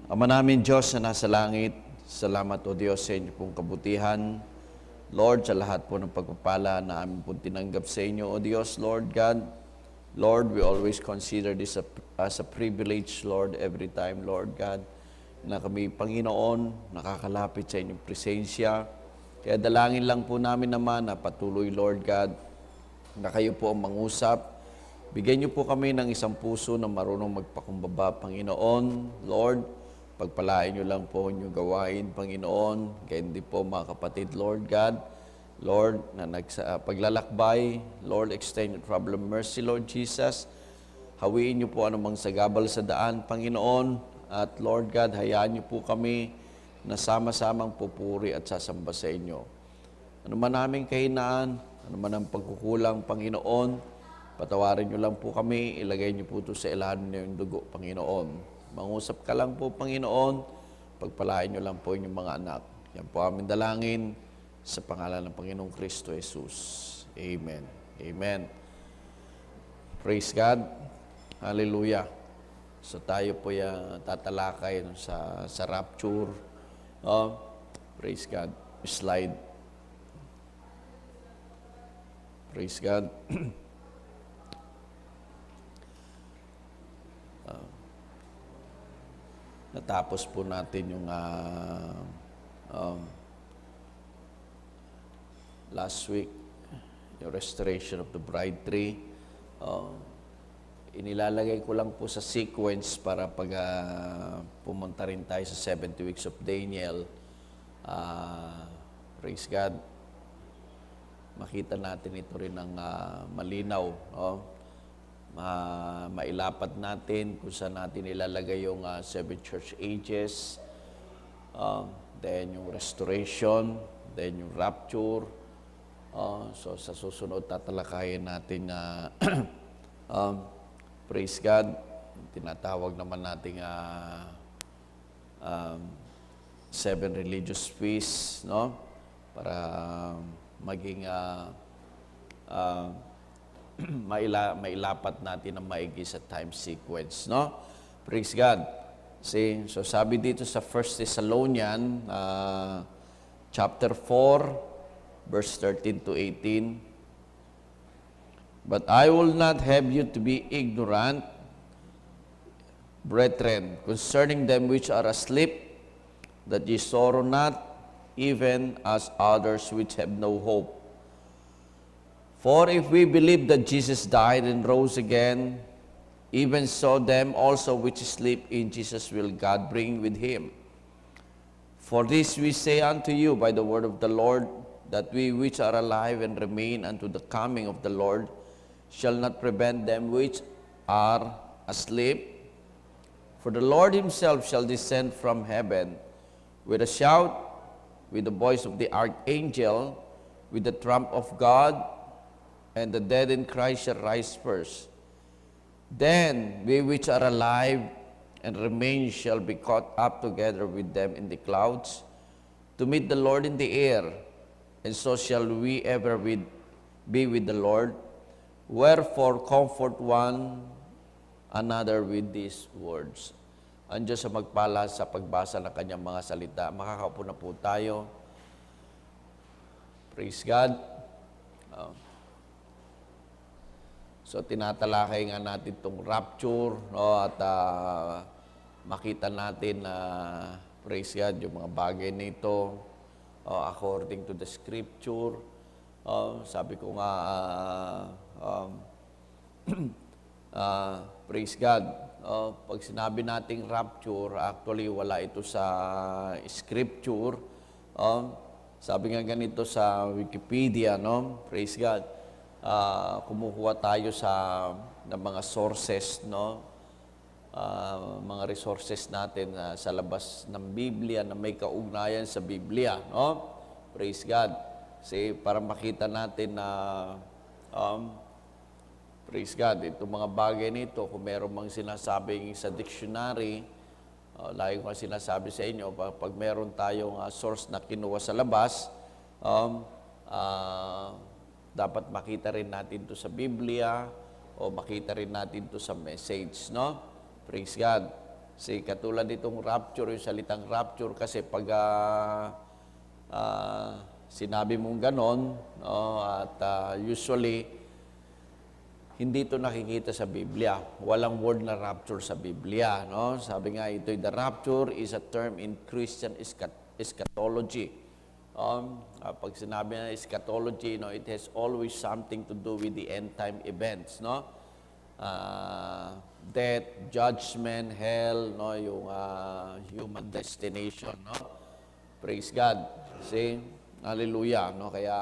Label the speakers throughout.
Speaker 1: Ama namin Diyos na nasa langit, salamat o Diyos sa inyo pong kabutihan. Lord, sa lahat po ng pagpapala na amin pong tinanggap sa inyo, O Diyos, Lord God. Lord, we always consider this as a privilege, Lord, every time, Lord God, na kami, Panginoon, nakakalapit sa inyong presensya. Kaya dalangin lang po namin naman na patuloy, Lord God, na kayo po ang mangusap. Bigyan niyo po kami ng isang puso na marunong magpakumbaba, Panginoon. Lord, pagpalain niyo lang po inyong gawain, Panginoon. Kaya hindi po mga kapatid, Lord God. Lord, na paglalakbay, Lord, extend your trouble of mercy, Lord Jesus. Hawiin niyo po anumang sagabal sa daan, Panginoon. At Lord God, hayaan niyo po kami na sama-samang pupuri at sasamba sa inyo. Ano man aming kahinaan, ano man ang pagkukulang, Panginoon, patawarin niyo lang po kami, ilagay niyo po ito sa ilalim ng dugo, Panginoon. Mangusap ka lang po, Panginoon, pagpalain niyo lang po inyong mga anak. Yan po aming dalangin sa pangalan ng Panginoong Kristo Jesus. Amen. Amen. Praise God. Hallelujah. So tayo po yung tatalakay sa rapture. Praise God. Slide. Praise God. Natapos po natin yung last week, yung restoration of the bride tree. Inilalagay ko lang po sa sequence para pag pumunta rin tayo sa 70 weeks of Daniel. Praise God. Makita natin ito rin ng malinaw. Mailapat natin kung saan natin ilalagay yung 7 church ages, then yung restoration, then yung rapture. So sa susunod tatalakayin natin na praise God, tinatawag naman nating 7 religious feasts, no? Para maging mailapat natin ang maigi sa time sequence, no? Praise God. See, so sabi dito sa 1 Thessalonians chapter 4 verse 13 to 18, "But I will not have you to be ignorant, brethren, concerning them which are asleep, that ye sorrow not, even as others which have no hope. For if we believe that Jesus died and rose again, even so them also which sleep in Jesus will God bring with him. For this we say unto you by the word of the Lord, that we which are alive and remain unto the coming of the Lord shall not prevent them which are asleep. For the Lord himself shall descend from heaven with a shout, with the voice of the archangel, with the trump of God, and the dead in Christ shall rise first. Then we which are alive and remain shall be caught up together with them in the clouds to meet the Lord in the air, and so shall we ever be with the Lord. Wherefore comfort one another with these words." Ang Diyos sa magpala sa pagbasa ng kanyang mga salita. Makakaupo na po tayo. Praise God. So tinatalakay nga natin itong rapture, no? At makita natin na praise God, yung mga bagay nito according to the scripture. Sabi ko nga praise God, pag sinabi nating rapture, actually wala ito sa scripture. Sabi nga ganito sa Wikipedia, no? Praise God. Kumukuha tayo ng mga sources, no? Mga resources natin sa labas ng Biblia na may kaugnayan sa Biblia, no? Praise God. Kasi para makita natin na praise God, itong mga bagay nito, kung meron mang sinasabing sa dictionary, lagi ko sinasabi sa inyo, pag meron tayong source na kinuha sa labas, dapat makita rin natin to sa Biblia o makita rin natin to sa message, no? Praise God. Katulad itong rapture, yung salitang rapture, kasi pag sinabi mong ganon, no, at usually, hindi ito nakikita sa Biblia. Walang word na rapture sa Biblia. No? Sabi nga, the rapture is a term in Christian eschatology. Pag sinabi na eschatology, no, it has always something to do with the end time events. No? Death, judgment, hell, no, yung human destination, no? Praise God. See? Hallelujah, no? Kaya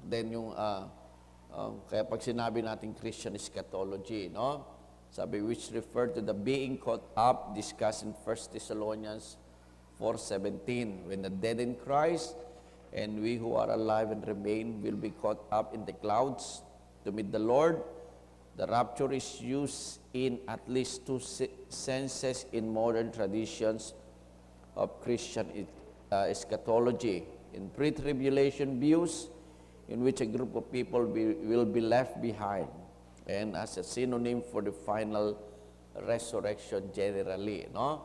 Speaker 1: then yung kaya pag sinabi natin Christian eschatology, no? Sabi, which refer to the being caught up discussed in 1 Thessalonians 4:17, when the dead in Christ and we who are alive and remain will be caught up in the clouds to meet the Lord. The rapture is used in at least two senses in modern traditions of Christian eschatology. In pre-tribulation views, in which a group of people will be left behind, and as a synonym for the final resurrection generally, no?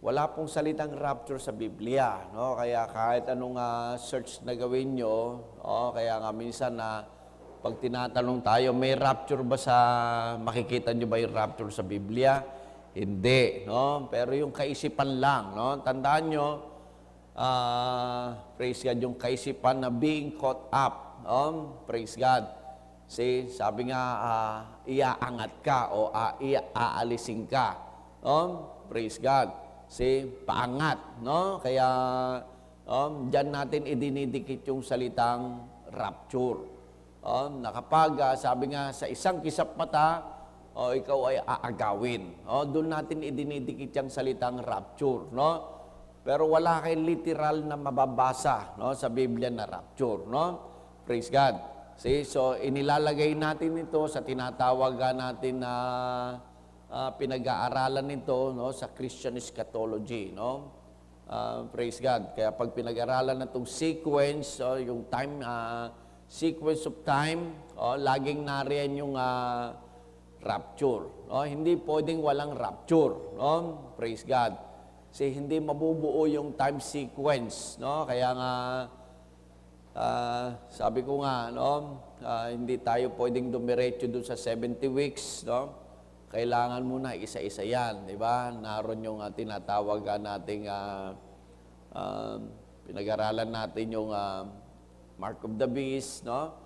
Speaker 1: Wala pong salitang rapture sa Biblia, no? Kaya kahit anong search na gawin nyo, kaya nga minsan na pag tinatanong tayo, may rapture ba makikita nyo ba yung rapture sa Biblia? Hindi, no? Pero yung kaisipan lang, no? Tandaan nyo, praise God, yung kaisipan na being caught up, praise God. See, sabi nga, iaangat ka o aalisin ka, praise God. See, paangat, no? Kaya, diyan natin idinidikit yung salitang rapture. Na kapag, sabi nga, sa isang kisap mata, ikaw ay aagawin. Doon natin idinidikit yung salitang rapture, no? Pero wala kayong literal na mababasa, no, sa Biblia na rapture, no? Praise God. See, so inilalagay natin ito sa tinatawag natin na pinag-aaralan nito, no, sa Christian eschatology, no? Praise God. Kaya pag pinag-aaralan na itong sequence, yung time, sequence of time, laging nariyan yung rapture. No? Hindi pwedeng walang rapture. No? Praise God. Kasi hindi mabubuo yung time sequence. No? Kaya nga, sabi ko nga, no? Hindi tayo pwedeng dumiretso doon sa 70 weeks. No? Kailangan muna isa-isa yan. Di ba? Naroon yung tinatawag nating pinag-aralan natin yung Mark of the Beast, no?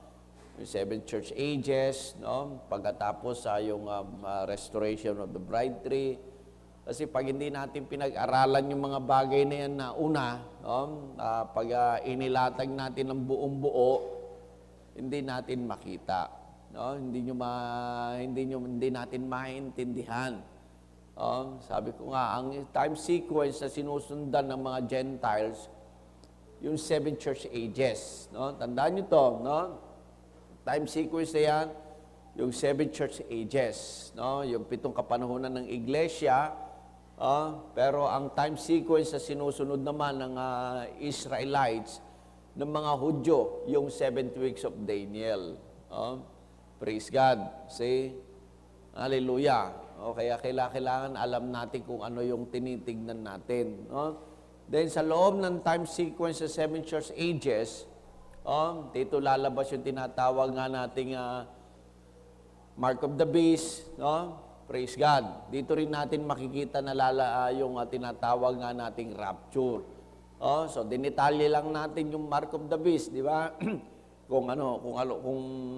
Speaker 1: Yung 7 church ages, no? Pagkatapos yung restoration of the bride tree. Kasi pag hindi natin pinag-aralan yung mga bagay na yan na una, no? Pag inilatag natin ng buong buo, hindi natin makita, no? Hindi natin maintindihan. Sabi ko nga, ang time sequence na sinusundan ng mga Gentiles, yung 7 church ages, no? Tandaan nyo to, no? Time sequence na yan, yung 7 church ages, no? Yung 7 kapanahunan ng iglesia, pero ang time sequence na sinusunod naman ng Israelites, ng mga Hudyo, yung 7 weeks of Daniel. Praise God. See? Hallelujah. Kaya kailangan alam natin kung ano yung tinitignan natin. Then sa loob ng time sequence sa 7 church ages, dito lalabas yung tinatawag nga nating Mark of the Beast, no? Praise God. Dito rin natin makikita na yung tinatawag nga nating rapture. So dinitalye lang natin yung Mark of the Beast, di ba? kung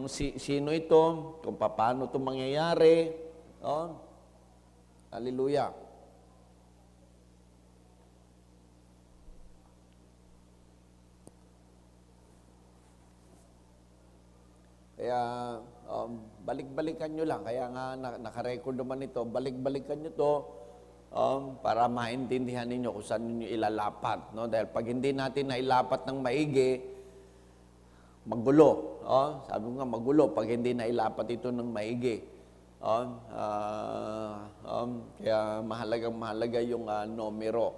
Speaker 1: sino ito, kung paano ito mangyayari. Hallelujah. Kaya balik-balikan nyo lang. Kaya nga nakarecord naman ito. Balik-balikan nyo to para maintindihan ninyo kung saan nyo ilalapat. No? Dahil pag hindi natin nailapat ng maigi, magulo. Sabi ko nga magulo pag hindi nailapat ito ng maigi. Kaya mahalaga yung numero,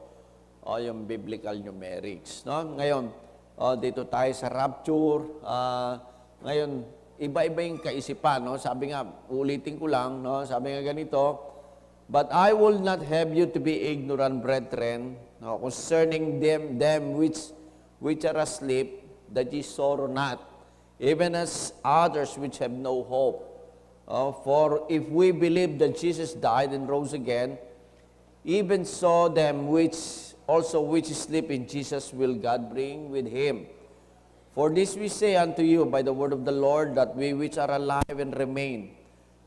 Speaker 1: yung biblical numerics. No? Ngayon, dito tayo sa rapture. Ngayon, iba-iba yung kaisipan, no? Sabi nga, ulitin ko lang, no? Sabi nga ganito, "But I will not have you to be ignorant, brethren, no, concerning them which are asleep, that ye sorrow not, even as others which have no hope. For if we believe that Jesus died and rose again, even so them which sleep in Jesus will God bring with him. For this we say unto you by the word of the Lord, that we which are alive and remain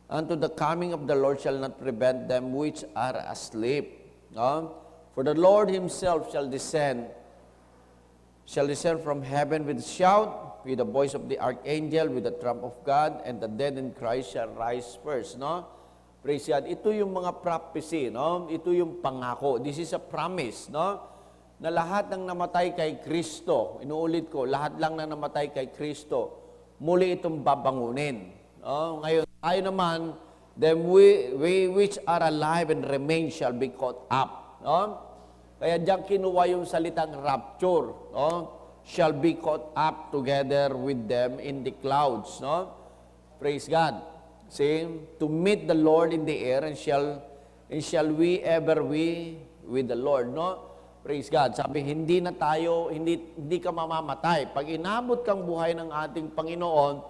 Speaker 1: unto the coming of the Lord shall not prevent them which are asleep. For the Lord himself shall descend from heaven with a shout, with the voice of the archangel, with the trump of God, and the dead in Christ shall rise first." No? Praise God. Ito yung mga prophecy, no? Ito yung pangako. This is a promise, no? Na lahat ng namatay kay Kristo, inuulit ko, lahat lang na namatay kay Kristo, muli itong babangunin. Ngayon, tayo naman, them we which are alive and remain shall be caught up. Kaya diyan kinuha yung salitang rapture, shall be caught up together with them in the clouds. Praise God. See, to meet the Lord in the air, and shall we ever be with the Lord. No? Praise God. Sabi, hindi ka mamamatay. Pag inabot kang buhay ng ating Panginoon,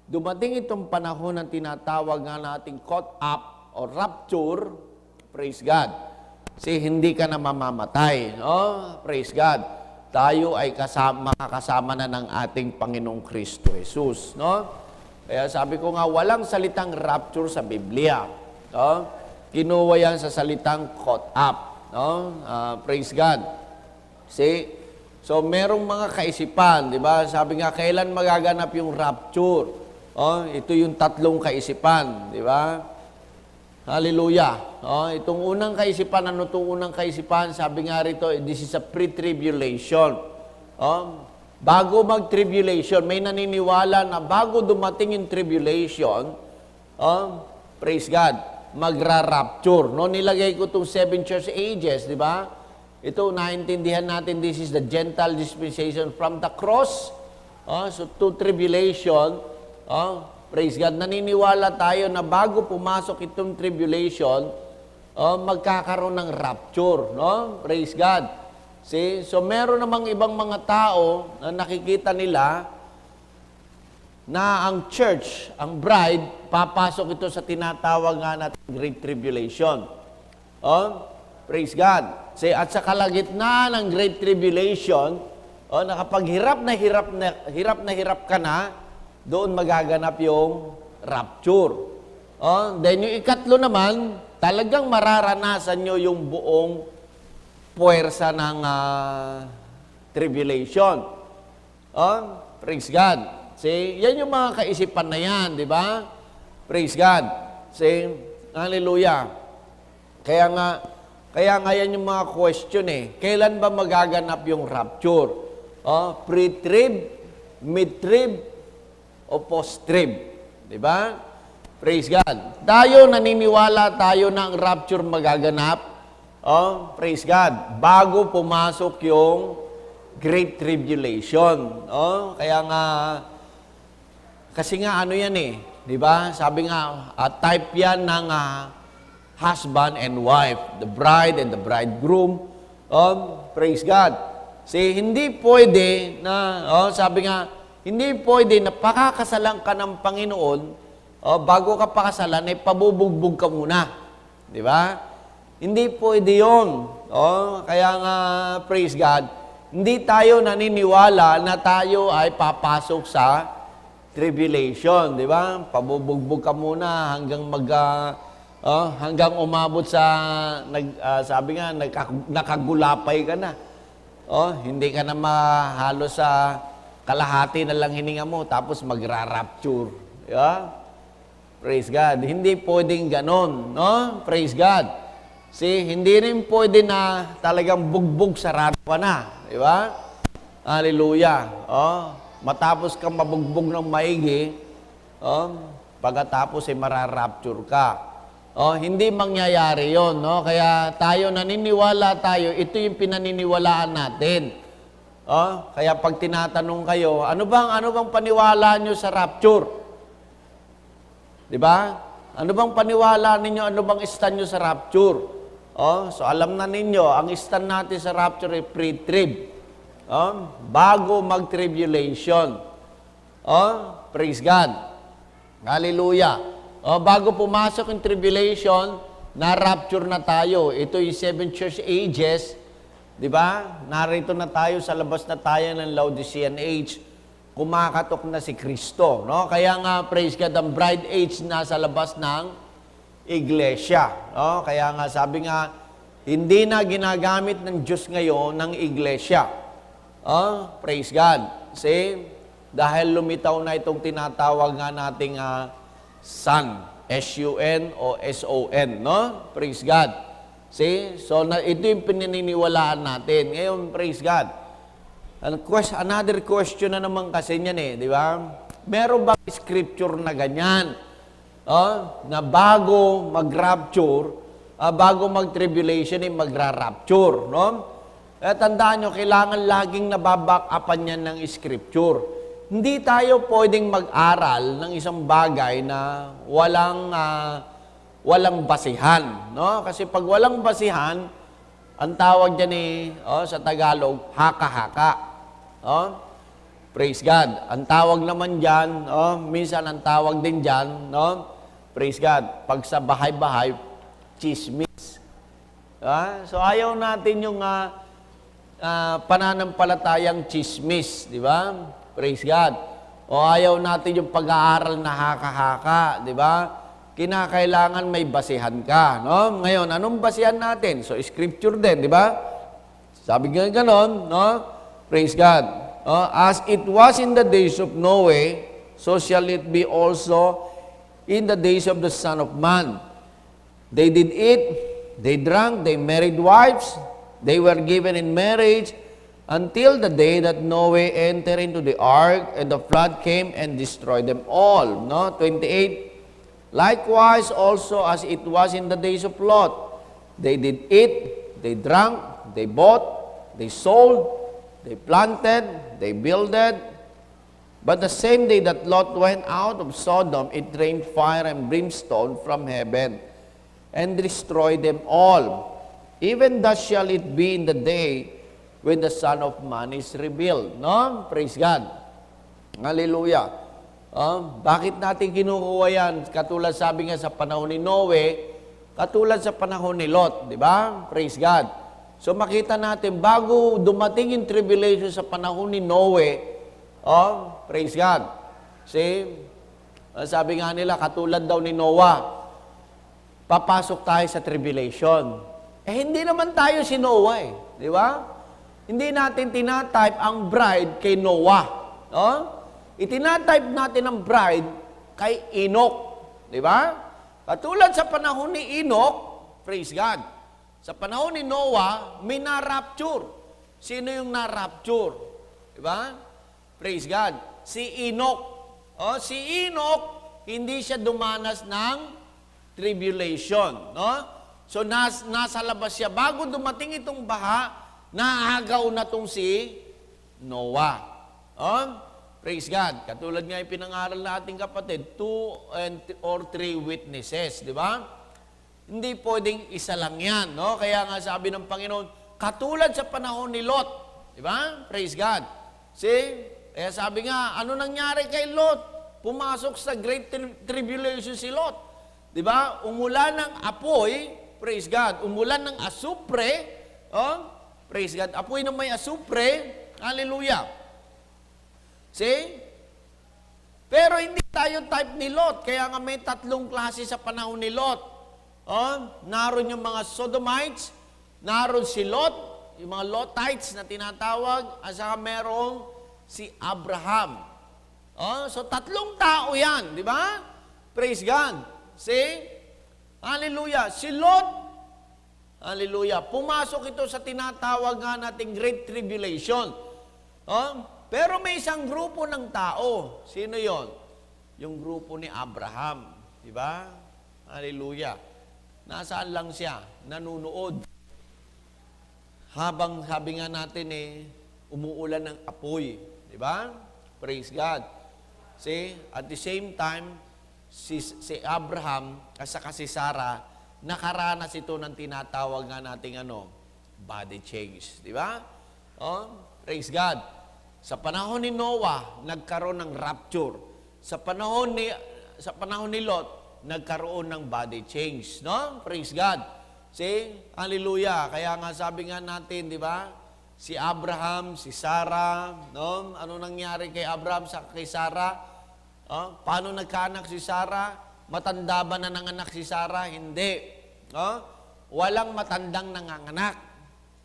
Speaker 1: dumating itong panahon ng tinatawag nga nating caught up or rapture. Praise God. Kasi hindi ka na mamamatay. No? Praise God. Tayo ay makakasama na ng ating Panginoong Kristo Jesus. No? Kaya sabi ko nga, walang salitang rapture sa Biblia. No? Kinuha yan sa salitang caught up. No? Praise God. See? So, merong mga kaisipan, di ba? Sabi nga, kailan magaganap yung rapture? Ito yung tatlong kaisipan, di ba? Hallelujah. Itong unang kaisipan, ano itong unang kaisipan? Sabi nga rito, this is a pre-tribulation. Bago mag-tribulation, may naniniwala na bago dumating yung tribulation, praise God, magra-rapture. No, nilagay ko itong 7 church ages, di ba? Ito, naintindihan natin, this is the Gentile dispensation from the cross, so to tribulation. Praise God. Naniniwala tayo na bago pumasok itong tribulation, magkakaroon ng rapture. No? Praise God. See? So, meron namang ibang mga tao na nakikita nila na ang church, ang bride, papasok ito sa tinatawag nga natin Great Tribulation. Praise God. See, at sa kalagitnaan ng Great Tribulation, na kapag hirap ka na, doon magaganap yung rapture. Then yung ikatlo naman, talagang mararanasan nyo yung buong puwersa ng tribulation. Praise God. See, yan yung mga kaisipan na yan, di ba? Praise God. See, hallelujah. Kaya nga yan yung mga question eh. Kailan ba magaganap yung rapture? Pre-trib, mid-trib, o post-trib? Di ba? Praise God. Tayo, naniniwala tayo na ang rapture magaganap. Praise God. Bago pumasok yung Great Tribulation. Kaya nga, kasi nga ano yan eh, di ba? Sabi nga, type yan ng husband and wife, the bride and the bridegroom. Praise God. See, hindi pwede na, sabi nga, hindi pwede na pakakasalan ka ng Panginoon, bago ka pakasalan, ay pabubugbog ka muna. Di ba? Hindi pwede yun. Kaya nga, praise God, hindi tayo naniniwala na tayo ay papasok sa tribulation, di ba? Pabubugbog ka muna hanggang umabot sa sabi nga nakagulapay ka na. Hindi ka na mahalo sa kalahati na lang hininga mo tapos magra-rapture. Yeah? Praise God. Hindi pwedeng ganon, no? Praise God. See, hindi rin pwede na talagang bugbog sarado ka na, di ba? Hallelujah. Matapos kang mabugbog ng maigi, pagkatapos ay mararapture ka. Hindi mangyayari yon, no? Kaya tayo, naniniwala tayo, ito yung pinaniniwalaan natin. Kaya pag tinatanong kayo, ano bang paniwala nyo sa rapture? Di ba? Ano bang paniwala ninyo? Ano bang stand nyo sa rapture? So alam na ninyo, ang stand natin sa rapture ay pre-trib. Bago mag-tribulation. Praise God. Hallelujah. Bago pumasok yung tribulation, na-rapture na tayo. Ito yung 7 church ages. Di ba? Narito na tayo sa labas na tayo ng Laodicean age. Kumakatok na si Kristo. No? Kaya nga, praise God, ang bride age nasa labas ng iglesia. No? Kaya nga, sabi nga, hindi na ginagamit ng Diyos ngayon ng iglesia. Praise God. See? Dahil lumitaw na itong tinatawag nga nating Son. S-U-N o S-O-N. No? Praise God. See? So, ito yung pinaniniwalaan natin. Ngayon, praise God. Another question na naman kasi niyan di ba? Meron ba scripture na ganyan? Na bago mag-rapture, bago mag-tribulation, magra-rapture, no? Tandaan nyo, kailangan laging nababack-upan yan ng scripture. Hindi tayo pwedeng mag-aral ng isang bagay na walang basihan, no? Kasi pag walang basihan, ang tawag diyan sa Tagalog, haka-haka. Praise God. Ang tawag naman diyan, minsan ang tawag din diyan, no? Praise God. Pag sa bahay-bahay, chismis. So ayaw natin yung pananampalatayang chismis, di ba? Praise God. O ayaw natin yung pag-aaral na haka-haka, di ba? Kinakailangan may basihan ka, no? Ngayon, anong basihan natin? So, scripture din, di ba? Sabi nga ganon, no? Praise God. As it was in the days of Noah, so shall it be also in the days of the Son of Man. They did eat, they drank, they married wives, they were given in marriage, until the day that Noah entered into the ark, and the flood came and destroyed them all. No? 28. Likewise also as it was in the days of Lot. They did eat, they drank, they bought, they sold, they planted, they builded. But the same day that Lot went out of Sodom, it rained fire and brimstone from heaven, and destroyed them all. Even thus shall it be in the day when the Son of Man is revealed. No? Praise God. Hallelujah. Bakit natin kinukuha yan? Katulad sabi nga sa panahon ni Noe, katulad sa panahon ni Lot. Di ba? Praise God. So makita natin, bago dumating yung tribulation sa panahon ni Noe, praise God. See? Sabi nga nila, katulad daw ni Noah, papasok tayo sa tribulation. Hindi naman tayo si Noah Di ba? Hindi natin tinatype ang bride kay Noah. Itinatype natin ang bride kay Enoch. Di ba? Katulad sa panahon ni Enoch, praise God. Sa panahon ni Noah, may na-rapture. Sino yung na-rapture? Di ba? Praise God. Si Enoch. Si Enoch, hindi siya dumanas ng tribulation. So, nasa labas siya. Bago dumating itong baha, naagaw na itong si Noah. Praise God. Katulad nga yung pinangaral na ating kapatid, 2 or 3 witnesses. Di ba? Hindi pwedeng isa lang yan. No? Kaya nga sabi ng Panginoon, katulad sa panahon ni Lot. Di ba? Praise God. See? Kaya sabi nga, ano nangyari kay Lot? Pumasok sa great tribulation si Lot. Di ba? Umulan ng apoy, praise God, umulan ng asupre, praise God, apoy na may asupre, hallelujah. See? Pero hindi tayo type ni Lot, kaya nga may 3 klase sa panahon ni Lot. Naroon yung mga Sodomites, naroon si Lot, yung mga Lotites na tinatawag, at saka merong si Abraham. So 3 tao yan, di ba? Praise God. See? Hallelujah. Si Lot, hallelujah, pumasok ito sa tinatawag nga nating Great Tribulation. Pero may isang grupo ng tao. Sino yon? Yung grupo ni Abraham. Di ba? Hallelujah. Nasaan lang siya? Nanunood. Habang sabi nga natin umuulan ng apoy. Di ba? Praise God. See? At the same time, si Abraham at saka si Sarah, nakaranas ito ng tinatawag nga nating body change. Di ba? Praise God. Sa panahon ni Noah, nagkaroon ng rapture. Sa panahon ni Lot, nagkaroon ng body change. No? Praise God. See? Hallelujah. Kaya nga sabi nga natin, di ba? Si Abraham, si Sarah, no? Ano nangyari kay Abraham sa kay Sarah? Paano nagkaanak si Sarah? Matanda ba na nanganak si Sarah? Hindi. Walang matandang nanganganak.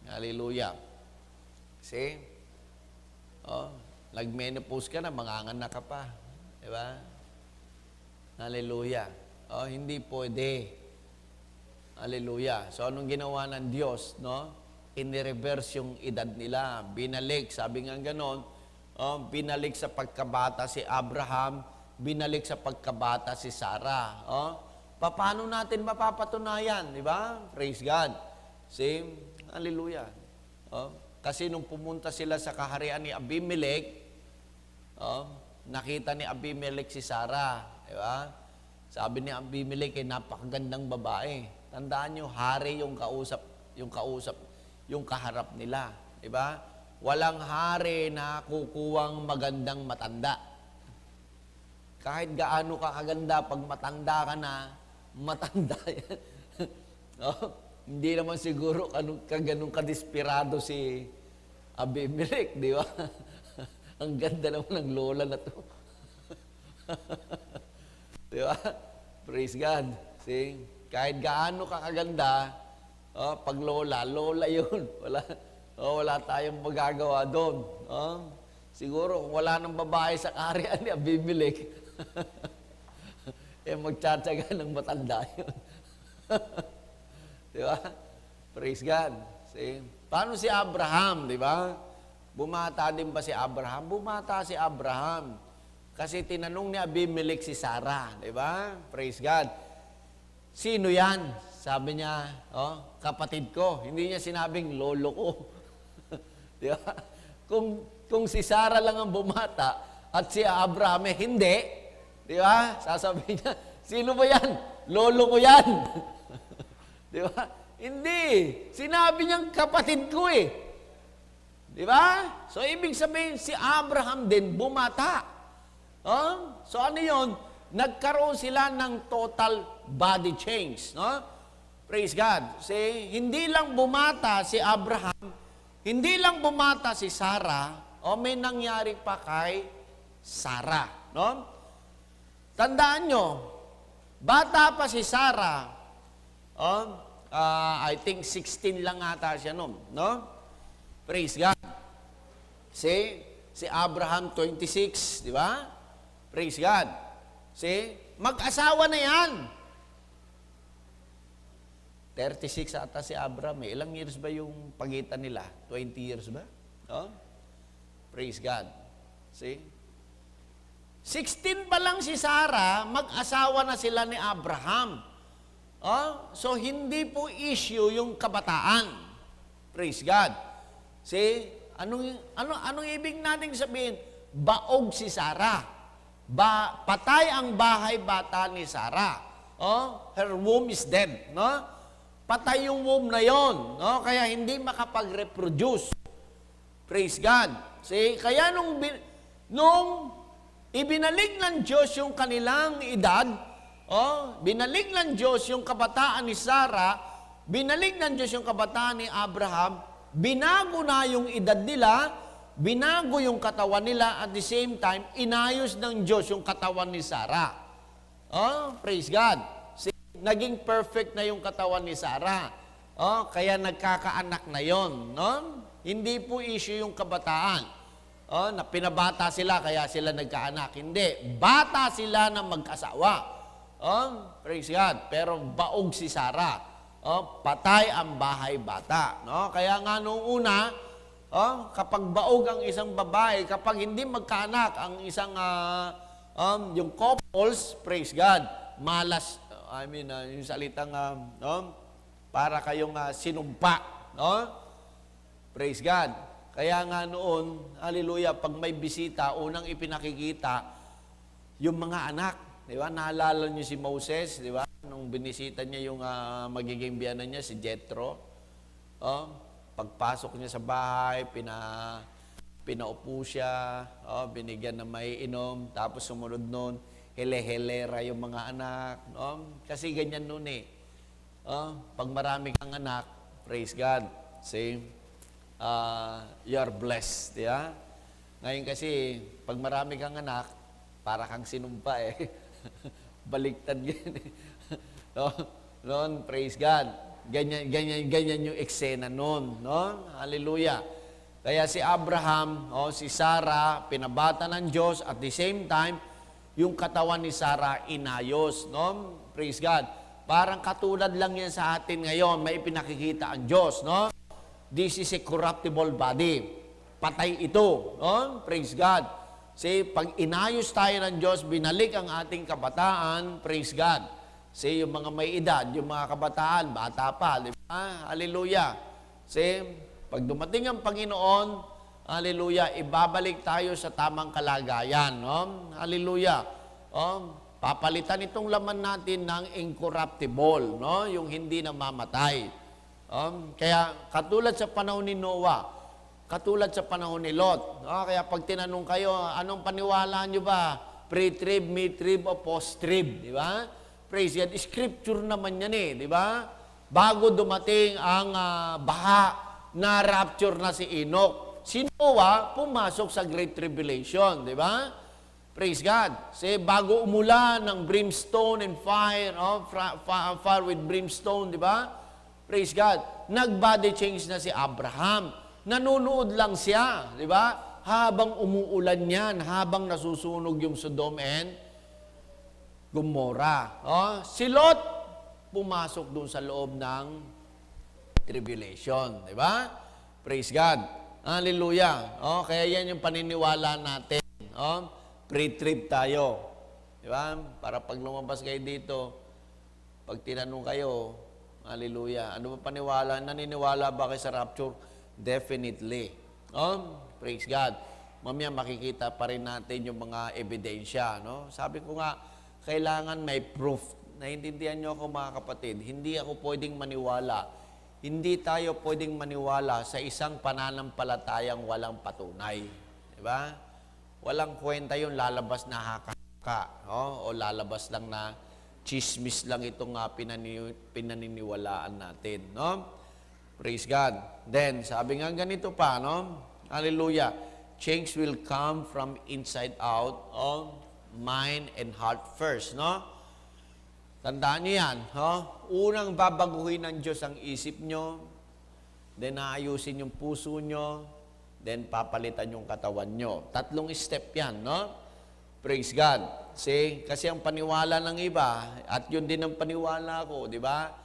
Speaker 1: Hallelujah. See? Nag-menopause ka na, manganganak ka pa. Di ba? Hallelujah. Hindi pwede. Hallelujah. So, anong ginawa ng Diyos, no? Inireverse yung edad nila. Binalik, sabi nga ganon, binalik sa pagkabata si Abraham, binalik sa pagkabata si Sarah. Paano natin mapapatunayan, di ba? Praise God. See? Hallelujah. Kasi nung pumunta sila sa kaharian ni Abimelech, nakita ni Abimelech si Sarah. Di ba? Sabi ni Abimelech, napakagandang babae. Tandaan nyo, hari yung kaharap nila. Diba? Walang hari na kukuwang magandang matanda. Kahit gaano ka kaganda, pag matanda ka na, matanda yan. Hindi naman siguro ganun kadesperado si Abimelech, di ba? Ang ganda naman ng lola na to. Di ba? Praise God. See? Kahit gaano ka kaganda, pag lola yun. Wala tayong magagawa doon. Siguro, kung wala nang babae sa kaharian ni Abimelech, magtsatsaga ng matanda yun. Di ba? Praise God. See? Paano si Abraham, di ba? Bumata din ba si Abraham? Bumata si Abraham. Kasi tinanong ni Abimelech si Sarah, di ba? Praise God. Sino yan? Sabi niya, kapatid ko. Hindi niya sinabing lolo ko. Di ba? Kung si Sarah lang ang bumata at si Abraham, hindi. Di ba? Sasabihin niya, sino ba yan? Lolo ko yan. Di ba? Hindi. Sinabi niyang kapatid ko eh. Di ba? So, ibig sabihin, si Abraham din bumata. So, ano yun? Nagkaroon sila ng total body change. No? Praise God. See, hindi lang bumata si Abraham, hindi lang bumata si Sarah, may nangyari pa kay Sarah. No? Tandaan nyo, bata pa si Sarah, I think 16 lang ata siya noon. No? Praise God. See, si Abraham 26, di ba? Praise God. See, mag-asawa na yan. 36 ata si Abraham. Ilang years ba yung pagitan nila? 20 years ba? Praise God. See? 16 pa lang si Sarah, mag-asawa na sila ni Abraham. So, hindi po issue yung kabataan. Praise God. See? Anong ibig nating sabihin? Baog si Sarah. Patay ang bahay bata ni Sarah. Her womb is dead. No? Patay yung womb na yon. No? Kaya hindi makapag-reproduce. Praise God. See? Kaya nung ibinalik ng Diyos yung kanilang edad, binalik ng Diyos yung kabataan ni Sarah, binalik ng Diyos yung kabataan ni Abraham, binago na yung edad nila, binago yung katawan nila, at the same time, inayos ng Diyos yung katawan ni Sarah. Praise God. See, naging perfect na yung katawan ni Sarah. Kaya nagkakaanak na yon. No? Hindi po issue yung kabataan. Na pinabata sila, kaya sila nagkaanak. Hindi. Bata sila na mag-asawa. Praise God. Pero baog si Sarah. Patay ang bahay bata. No? Kaya nga noong una, kapag baog ang isang babae, kapag hindi magkaanak ang isang, yung couples, praise God, malas, yung salitang, para kayong sinumpa. Praise God. Kaya nga noon, hallelujah, pag may bisita, unang ipinakikita, yung mga anak. di ba? Naalala niyo si Moses, di ba? Nung binisita niya yung magiging biyanan niya, si Jethro. Oh, pagpasok niya sa bahay, pinaupo siya, binigyan na may inom, tapos sumunod nun, hele-helera yung mga anak. Kasi ganyan nun eh. Pag marami kang anak, praise God. See, you are blessed. Yeah? Ngayon kasi, pag marami kang anak, para kang sinumpa eh. Baliktad yan eh. Noon, praise God. Ganyan yung eksena noon. No? Hallelujah. Kaya si Abraham, si Sarah, pinabata ng Diyos, at the same time, yung katawan ni Sarah inayos. No? Praise God. Parang katulad lang yan sa atin ngayon, may pinakikita ang Diyos. No? This is a corruptible body. Patay ito. No? Praise God. See, pag inayos tayo ng Diyos, binalik ang ating kabataan, praise God. See, yung mga may edad, yung mga kabataan, bata pa, di ba? Hallelujah. See, pag dumating ang Panginoon, hallelujah, ibabalik tayo sa tamang kalagayan. No? Hallelujah. Papalitan itong laman natin ng incorruptible, no? Yung hindi namamatay. Kaya katulad sa panahon ni Noah, katulad sa panahon ni Lot. Kaya pag tinanong kayo, anong paniwala nyo ba? Pre-trib, mid-trib, o post-trib? Di ba? Praise God. Scripture naman yan eh. Di ba? Bago dumating ang baha, na rapture na si Enoch. Si Noah, pumasok sa Great Tribulation. Di ba? Praise God. Kasi bago umulan ng brimstone and fire, fire with brimstone, di ba? Praise God. Nag-body change na si Abraham. Nanunood lang siya, di ba? Habang umuulan yan, habang nasusunog yung Sodom and Gomorrah. Si Lot, pumasok doon sa loob ng tribulation, di ba? Praise God. Hallelujah. Kaya yan yung paniniwala natin. Pre-trib tayo. Di ba? Para pag lumabas kayo dito, pag tinanong kayo, hallelujah, ano ba paniwala? Naniniwala ba kayo sa rapture? Definitely. Praise God. Mamaya makikita pa rin natin yung mga ebidensya. No? Sabi ko nga, kailangan may proof. Naintindihan nyo ako mga kapatid, hindi ako pwedeng maniwala. Hindi tayo pwedeng maniwala sa isang pananampalatayang walang patunay. Diba? Walang kwenta yung lalabas na haka-haka. O lalabas lang na chismis lang itong pinaniniwalaan natin. No? Praise God. Then, sabi nga ganito pa, no? Hallelujah. Change will come from inside out, mind and heart first, no? Tandaan niyo yan, Unang babaguhin ng Diyos ang isip nyo, then aayusin yung puso nyo, then papalitan yung katawan nyo. 3 step yan, no? Praise God. Kasi ang paniwala ng iba, at yun din ang paniwala ko, di ba?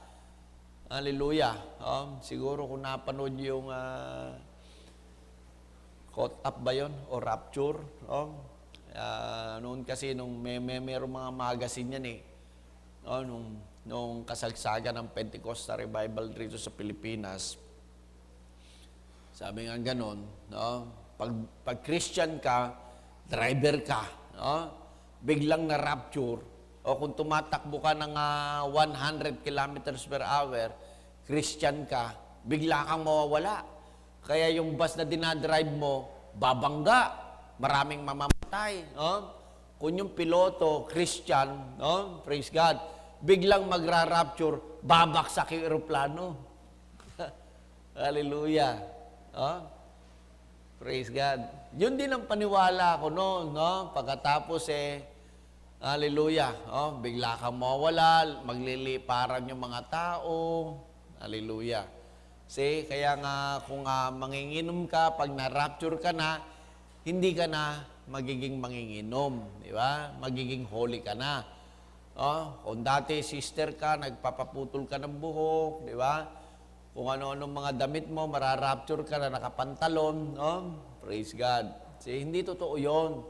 Speaker 1: Hallelujah. Siguro kung napanood yung caught up ba yun? O rapture? Noon kasi, nung mayroong mga magazine yan eh. Nung kasagsagan ng Pentecostal Revival dito sa Pilipinas. Sabi nga ganon, pag Christian ka, driver ka, biglang na rapture, o kung tumatakbo ka ng 100 kilometers per hour, Christian ka, bigla kang mawawala. Kaya yung bus na dinadrive mo, babangga, maraming mamamatay. Kung yung piloto, Christian, praise God, biglang magra-rapture, babaksak yung aeroplano. Hallelujah. Praise God. Yun din ang paniwala ko noon. Pagkatapos hallelujah. Bigla kang mawawala, magliliparan yung mga tao. Hallelujah. Kaya nga kung manginginom ka, pag na-rapture ka na, hindi ka na magiging manginginom. Di ba? Magiging holy ka na. Kung dati sister ka, nagpapaputol ka ng buhok, di ba? Kung ano-anong mga damit mo, mararapture ka na nakapantalon. Praise God. Hindi totoo yun.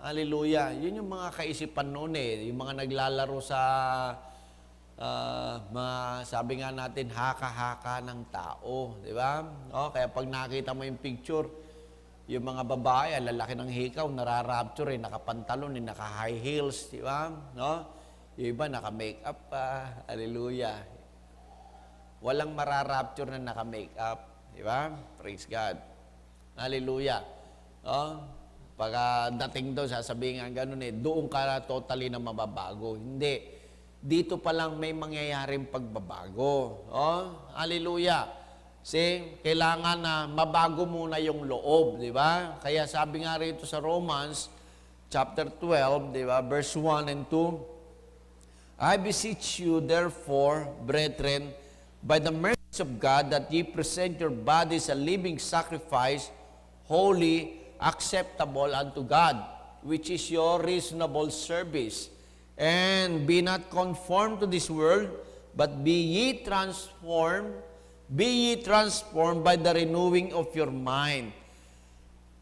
Speaker 1: Hallelujah. Yun yung mga kaisipan noon eh. Yung mga naglalaro sa, sabi nga natin, haka-haka ng tao. Di ba? Kaya pag nakita mo yung picture, Yung mga babae, ang lalaki ng hikaw, nararapture, nakapantalon, naka-high heels, di ba? No? Yung iba, naka-makeup pa. Hallelujah. Walang mararapture na naka-makeup. Di ba? Praise God. Hallelujah. No? Pagka dating doon, sasabihin nga ganun doon ka totally na mababago. Hindi. Dito pa lang may mangyayaring pagbabago. Oh, hallelujah. See, kailangan na mabago muna yung loob, di ba? Kaya sabi nga rito sa Romans chapter 12, di ba, verse 1 and 2, I beseech you therefore, brethren, by the mercy of God, that ye present your bodies a living sacrifice, holy, acceptable unto God, which is your reasonable service. And be not conformed to this world, but be ye transformed by the renewing of your mind,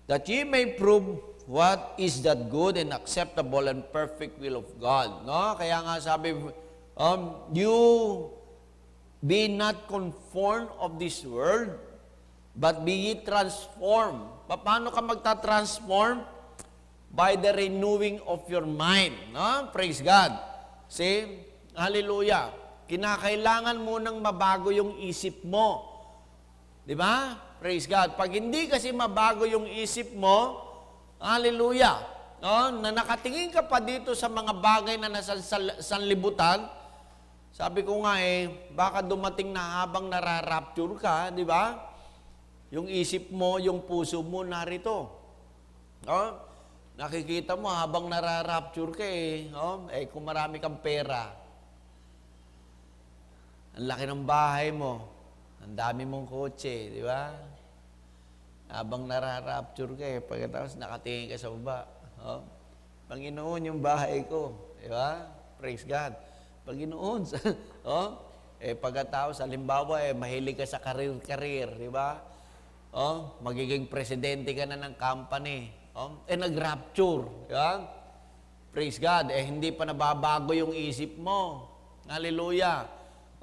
Speaker 1: that ye may prove what is that good and acceptable and perfect will of God. No? Kaya nga sabi, you be not conformed of this world, but be ye transformed. Paano ka magta-transform? By the renewing of your mind. No? Praise God. See? Hallelujah. Kinakailangan mo nang mabago yung isip mo. Di ba? Praise God. Pag hindi kasi mabago yung isip mo, hallelujah, no? Na nakatingin ka pa dito sa mga bagay na nasa sanlibutan, sabi ko nga baka dumating na habang nararapture ka, di ba? Yung isip mo, yung puso mo narito. No? Nakikita mo habang nararapture ka no? Kung marami kang pera, ang laki ng bahay mo, ang dami mong kotse, di ba? Habang nararapture ka pagkatapos nakatingin ka sa baba. No? Panginoon, yung bahay ko, di ba? Praise God. Panginoon, no? Pagkatapos, halimbawa, mahilig ka sa career, di ba? Magiging presidente ka na ng company. Nag-rapture. Yan? Praise God. Hindi pa nababago yung isip mo. Hallelujah.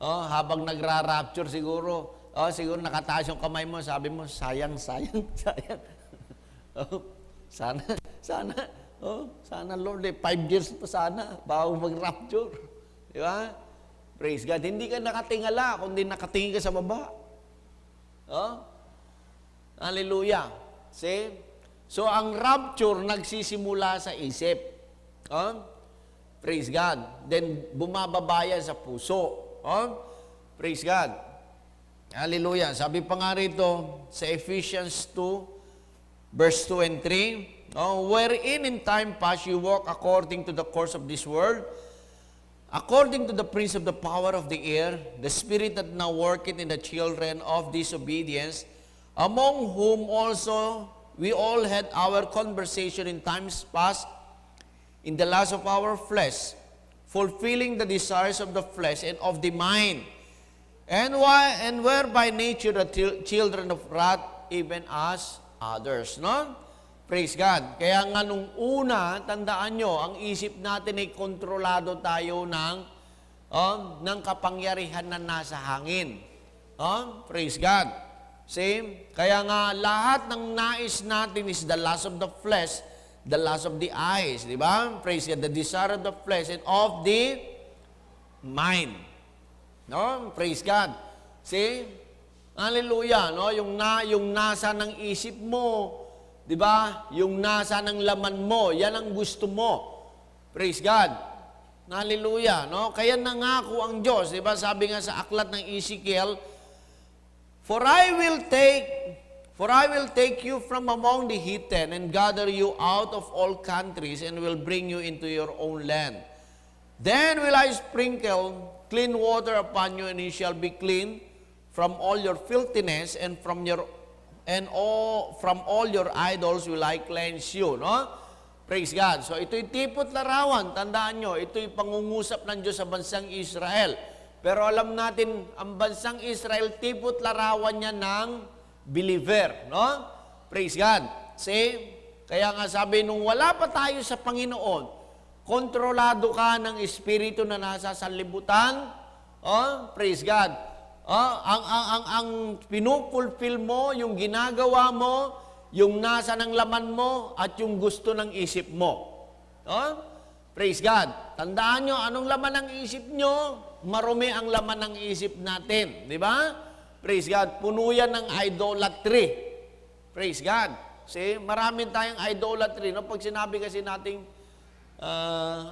Speaker 1: Habang nagra-rapture siguro, siguro nakataas yung kamay mo, sabi mo, sayang. Sana Lord, 5 years pa sana, bago mag-rapture. Di ba? Praise God. Hindi ka nakatingala, kundi nakatingin ka sa baba. Hallelujah. See? So, ang rapture nagsisimula sa isip. Praise God. Then, bumababaya sa puso. Praise God. Hallelujah. Sabi pa nga rito sa Ephesians 2, verse 2 and 3, wherein in time past you walk according to the course of this world, according to the prince of the power of the air, the spirit that now worketh in the children of disobedience, among whom also we all had our conversation in times past, in the lust of our flesh, fulfilling the desires of the flesh and of the mind, and were by nature the children of wrath, even as others. No? Praise God. Kaya nga nung una, tandaan nyo, ang isip natin ay kontrolado tayo ng kapangyarihan na nasa hangin. Praise God. See? Kaya nga, lahat ng nais natin is the lust of the flesh, the lust of the eyes, di ba? Praise God, the desire of the flesh and of the mind. No? Praise God. See? Hallelujah, no? Yung nasa ng isip mo, di ba? Yung nasa ng laman mo, yan ang gusto mo. Praise God. Hallelujah, no? Kaya nangako ang Diyos, di ba? Sabi nga sa aklat ng Ezekiel, For I will take you from among the heathen and gather you out of all countries and will bring you into your own land. Then will I sprinkle clean water upon you, and you shall be clean from all your filthiness, and from all your idols will I cleanse you. No? Praise God. So ito'y tipot larawan. Tandaan nyo, ito'y pangungusap ng Diyos sa bansang Israel. Pero alam natin, ang bansang Israel, tipot larawan niya ng believer. No? Praise God. See? Kaya nga sabi, nung wala pa tayo sa Panginoon, kontrolado ka ng espiritu na nasa sanlibutan. Praise God. Ang pinupulfill mo, yung ginagawa mo, yung nasa ng laman mo at yung gusto ng isip mo. No? Praise God. Tandaan nyo, anong laman ng isip nyo? Marumi ang laman ng isip natin. Di ba? Praise God. Puno yan ng idolatry. Praise God. See, marami tayong idolatry. No? Pag sinabi kasi nating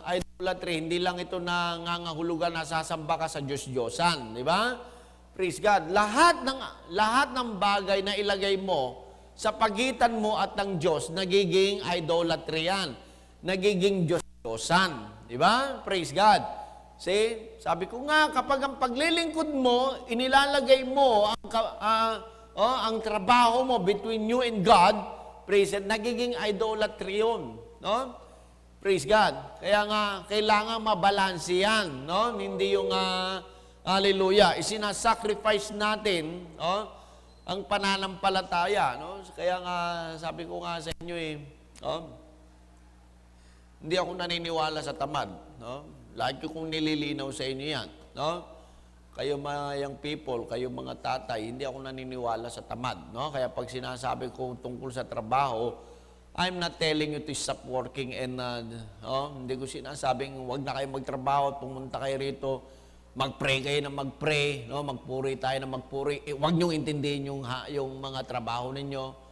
Speaker 1: idolatry, hindi lang ito na ngangahulugan na sasamba ka sa Diyos-Diyosan. Di ba? Praise God. Lahat ng bagay na ilagay mo sa pagitan mo at ng Diyos, nagiging idolatry yan. Nagiging Diyos-Diyosan. Di ba? Praise God. See, sabi ko nga, kapag ang paglilingkod mo, inilalagay mo ang trabaho mo between you and God, praise God, nagiging idolatry yun. No? Praise God. Kaya nga, kailangan mabalanse yan. No? Hindi yung, hallelujah, isinasacrifice natin, ang pananampalataya. No? Kaya nga, sabi ko nga sa inyo hindi ako naniniwala sa tamad. No? Lagi kong nililinaw sa inyo yan. No? Kayo mga young people, kayo mga tatay, hindi ako naniniwala sa tamad. No? Kaya pag sinasabi ko tungkol sa trabaho, I'm not telling you to stop working and hindi ko sinasabing huwag na kayo magtrabaho at pumunta kayo rito, mag-pray kayo na mag-pray, no? Magpuri tayo na magpuri. Huwag niyong intindihin yung mga trabaho ninyo.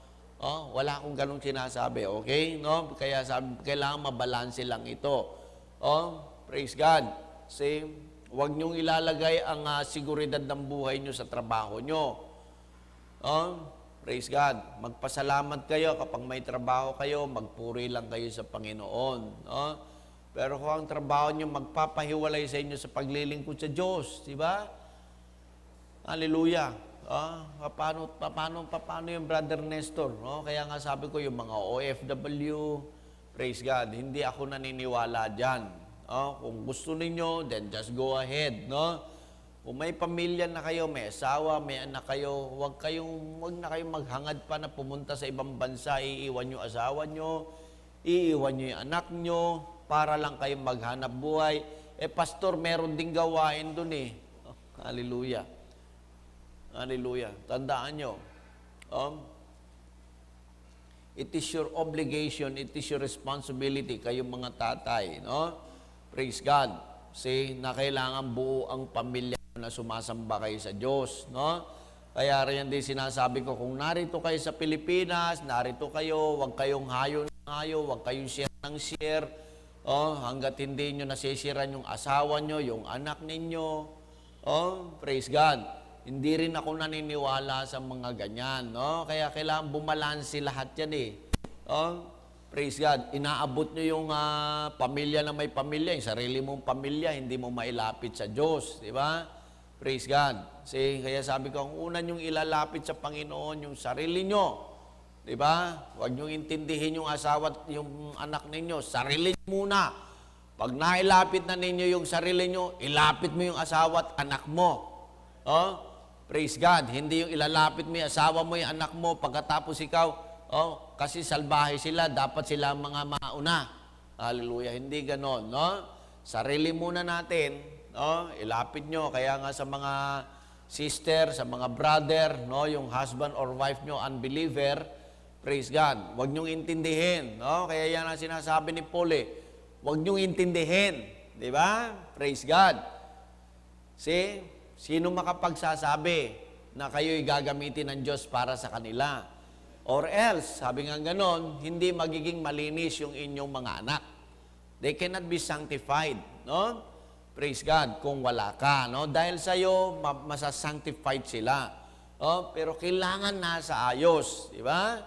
Speaker 1: Wala akong ganong sinasabi, okay? No? Kaya kailangan mabalanse lang ito. Praise God. See, huwag niyong ilalagay ang seguridad ng buhay niyo sa trabaho niyo. Praise God. Magpasalamat kayo kapag may trabaho kayo, magpuri lang kayo sa Panginoon. Pero kung ang trabaho niyo magpapahiwalay sa inyo sa paglilingkod sa Diyos, di ba? Hallelujah. Paano yung Brother Nestor? Kaya nga sabi ko, yung mga OFW, praise God, hindi ako naniniwala dyan. Kung gusto ninyo, then just go ahead. No? Kung may pamilya na kayo, may asawa, may anak kayo, wag na kayong maghangad pa na pumunta sa ibang bansa, iiwan nyo asawa nyo, iiwan nyo yung anak nyo, para lang kayong maghanap buhay. Pastor, meron ding gawain dun Hallelujah. Hallelujah. Tandaan nyo. It is your obligation, it is your responsibility, kayong mga tatay. No? Praise God. See, na kailangan buo ang pamilya na sumasamba kayo sa Diyos. No? Kaya rin din sinasabi ko, kung narito kayo sa Pilipinas, narito kayo, huwag kayong hayo ng hayo, huwag kayong share ng share. Hanggat hindi nyo nasisiran yung asawa nyo, yung anak ninyo. Praise God. Hindi rin ako naniniwala sa mga ganyan. No? Kaya kailangan bumalansi lahat yan Praise God. Inaabot nyo yung pamilya na may pamilya, yung sarili mong pamilya, hindi mo mailapit sa Diyos. Di ba? Praise God. Kaya sabi ko, ang una nyong ilalapit sa Panginoon, yung sarili nyo. Di ba? Huwag nyong intindihin yung asawa at yung anak ninyo. Sarili nyo muna. Pag nailapit na ninyo yung sarili nyo, ilapit mo yung asawa at anak mo. Praise God. Hindi yung ilalapit mo yung asawa mo, yung anak mo, pagkatapos ikaw, kasi salbahe sila, dapat sila mga mauna. Hallelujah. Hindi ganon, no? Sarili muna natin, ilapit nyo. Kaya nga sa mga sister, sa mga brother, yung husband or wife nyo, unbeliever, praise God. Huwag nyong intindihin, Kaya yan ang sinasabi ni Paul, huwag nyong intindihin. Di ba? Praise God. See? Sino makapagsasabi na kayo'y gagamitin ng Diyos para sa kanila? Or else, sabi nga ganon, hindi magiging malinis yung inyong mga anak. They cannot be sanctified, no? Praise God, kung wala ka, no? Dahil sa'yo, masasanctified sila. Pero kailangan nasa ayos, di ba?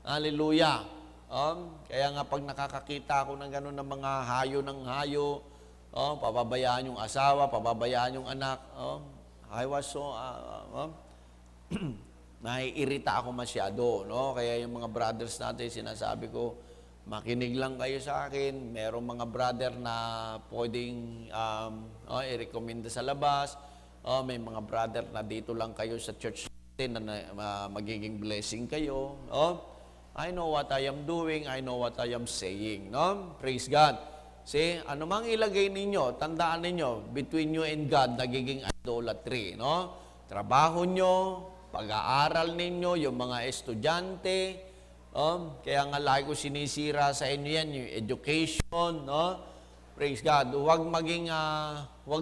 Speaker 1: Hallelujah. Kaya nga pag nakakakita ako ng ganon ng mga hayo ng hayo, pababayaan yung asawa, pababayaan yung anak, I was so, naiirita ako masyado, no? Kaya yung mga brothers natin, sinasabi ko, makinig lang kayo sa akin. Merong mga brother na pwedeng i-recommenda sa labas. May mga brother na dito lang kayo sa church natin na magiging blessing kayo. I know what I am doing. I know what I am saying. No? Praise God. See, ano mang ilagay ninyo, tandaan ninyo, between you and God, nagiging idolatry. No? Trabaho nyo, pag-aaral ninyo, yung mga estudyante, Kaya nga lagi ko sinisira sa inyo yan, yung education, no? Praise God. Huwag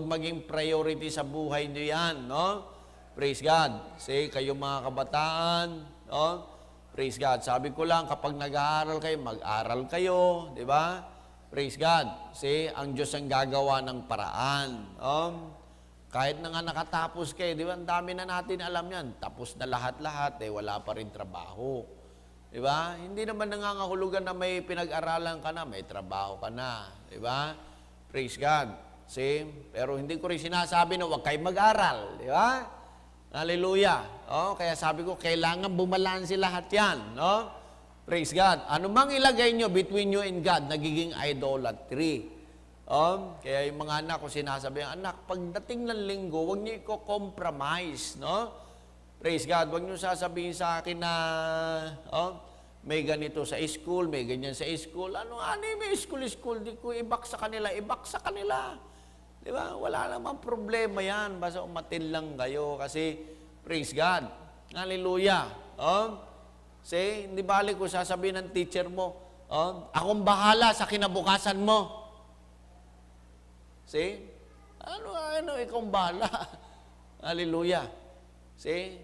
Speaker 1: maging priority sa buhay niyo yan, no? Praise God. Say, kayo mga kabataan, no? Praise God. Sabi ko lang, kapag nag-aaral kayo, mag-aral kayo, di ba? Praise God. Say, ang Diyos ang gagawa ng paraan. Kahit na nga nakatapos kayo, di ba? Ang dami na natin alam yan. Tapos na lahat-lahat, wala pa rin trabaho. Di ba? Hindi naman nangangahulugan na may pinag-aralan ka na, may trabaho ka na. Di ba? Praise God. See? Pero hindi ko rin sinasabi na huwag kayo mag-aral. Di ba? Hallelujah. Kaya sabi ko, kailangan bumalansi lahat yan. No? Praise God. Ano mang ilagay nyo between you and God, nagiging idolatry. Kaya yung mga anak ko sinasabi, anak, pagdating ng linggo, huwag niyo i-compromise, no? Praise God, huwag niyo sasabihin sa akin na, may ganito sa school, may ganyan sa school. Ano, may school, di ko ibak sa kanila. Di ba? Wala namang problema yan, basta umatin lang kayo kasi, praise God, hallelujah. Say, hindi balik ko sasabihin ng teacher mo, akong bahala sa kinabukasan mo. See? Ikaw bahala. Hallelujah. See?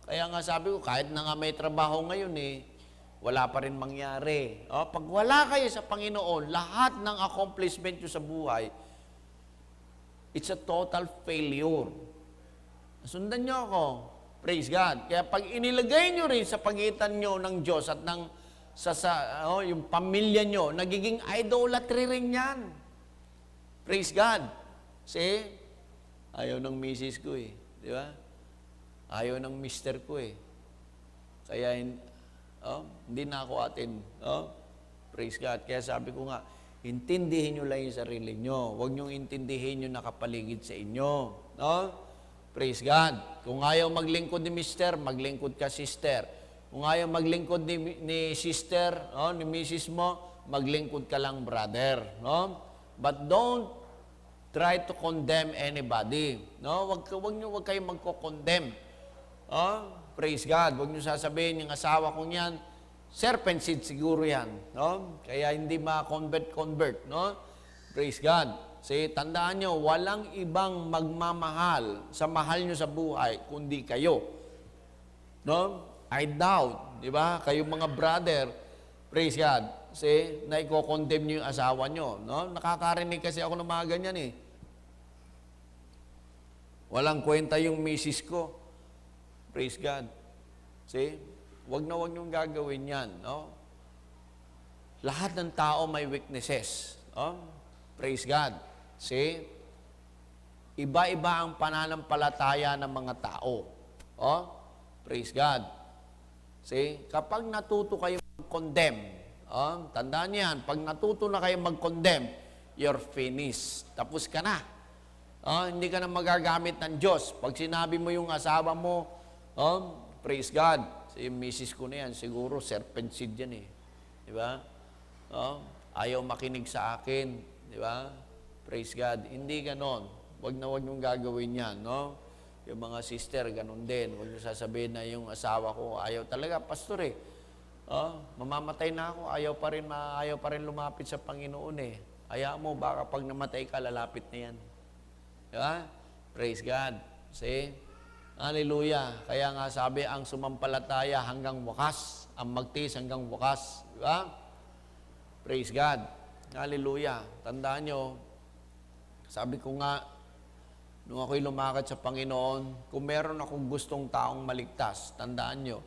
Speaker 1: Kaya nga sabi ko, kahit na nga may trabaho ngayon wala pa rin mangyari. Pag wala kayo sa Panginoon, lahat ng accomplishment nyo sa buhay, it's a total failure. Sundan nyo ako. Praise God. Kaya pag inilagay nyo rin sa pagitan nyo ng Diyos at ng yung pamilya nyo, nagiging idolatry rin yan. Praise God. See? Ayaw ng misis ko Di ba? Ayaw ng mister ko Kaya, hindi na ako atin. Praise God. Kaya sabi ko nga, intindihin nyo lang yung sarili nyo. Huwag nyo intindihin yung nakapaligid sa inyo. Praise God. Kung ayaw maglingkod ni mister, maglingkod ka sister. Kung ayaw maglingkod ni sister, ni misis mo, maglingkod ka lang brother. But don't try to condemn anybody. Wag kayong magko-condemn. Praise God. Huwag niyo sasabihin, yung asawa kong yan, serpent seed siguro yan. Kaya hindi ma-convert. Praise God. Say, tandaan nyo, walang ibang magmamahal sa mahal nyo sa buhay, kundi kayo. I doubt, di ba? Kayong mga brother, praise God. Say, na i-condemn nyo yung asawa nyo. Nakakarinig kasi ako ng mga ganyan Walang kwenta yung misis ko. Praise God. See? Wag niyong gagawin yan. Lahat ng tao may weaknesses. Praise God. See? Iba-iba ang pananampalataya ng mga tao. Praise God. See? Kapag natuto kayo mag-condemn, tandaan niyan, pag natuto na kayo mag-condemn, you're finished. Tapos ka na. Hindi ka na magagamit ng Diyos. Pag sinabi mo yung asawa mo, praise God, yung misis ko na yan, siguro serpent seed yan Di ba? Ayaw makinig sa akin. Di ba? Praise God. Hindi ganon. Huwag niyong gagawin yan. Yung mga sister, ganon din. Huwag niyo sasabihin na yung asawa ko, ayaw talaga, pastor mamamatay na ako, ayaw pa rin lumapit sa Panginoon Ayaw mo, baka pag namatay ka, lalapit na yan. Diba? Praise God. See? Hallelujah. Kaya nga sabi, ang sumampalataya hanggang wakas, ang magtiis hanggang wakas. Diba? Praise God. Hallelujah. Tandaan nyo, sabi ko nga, nung ako'y lumakad sa Panginoon, kung meron akong gustong taong maligtas, tandaan nyo,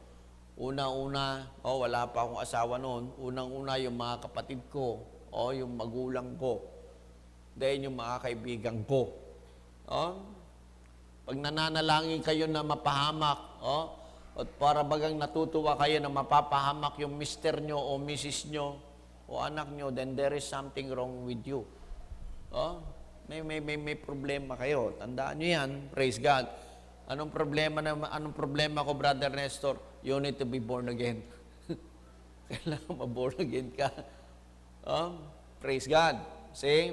Speaker 1: una-una, wala pa akong asawa noon, unang-una yung mga kapatid ko, yung magulang ko, then yung mga kaibigan ko. Pag nananalangin kayo na mapahamak, at para bagang natutuwa kayo na mapapahamak yung mister nyo o misis nyo o anak nyo, then there is something wrong with you. May problema kayo. Tandaan nyo yan. Praise God. Anong problema ko, Brother Nestor? You need to be born again. Kailangan ma-born again ka. Praise God. See?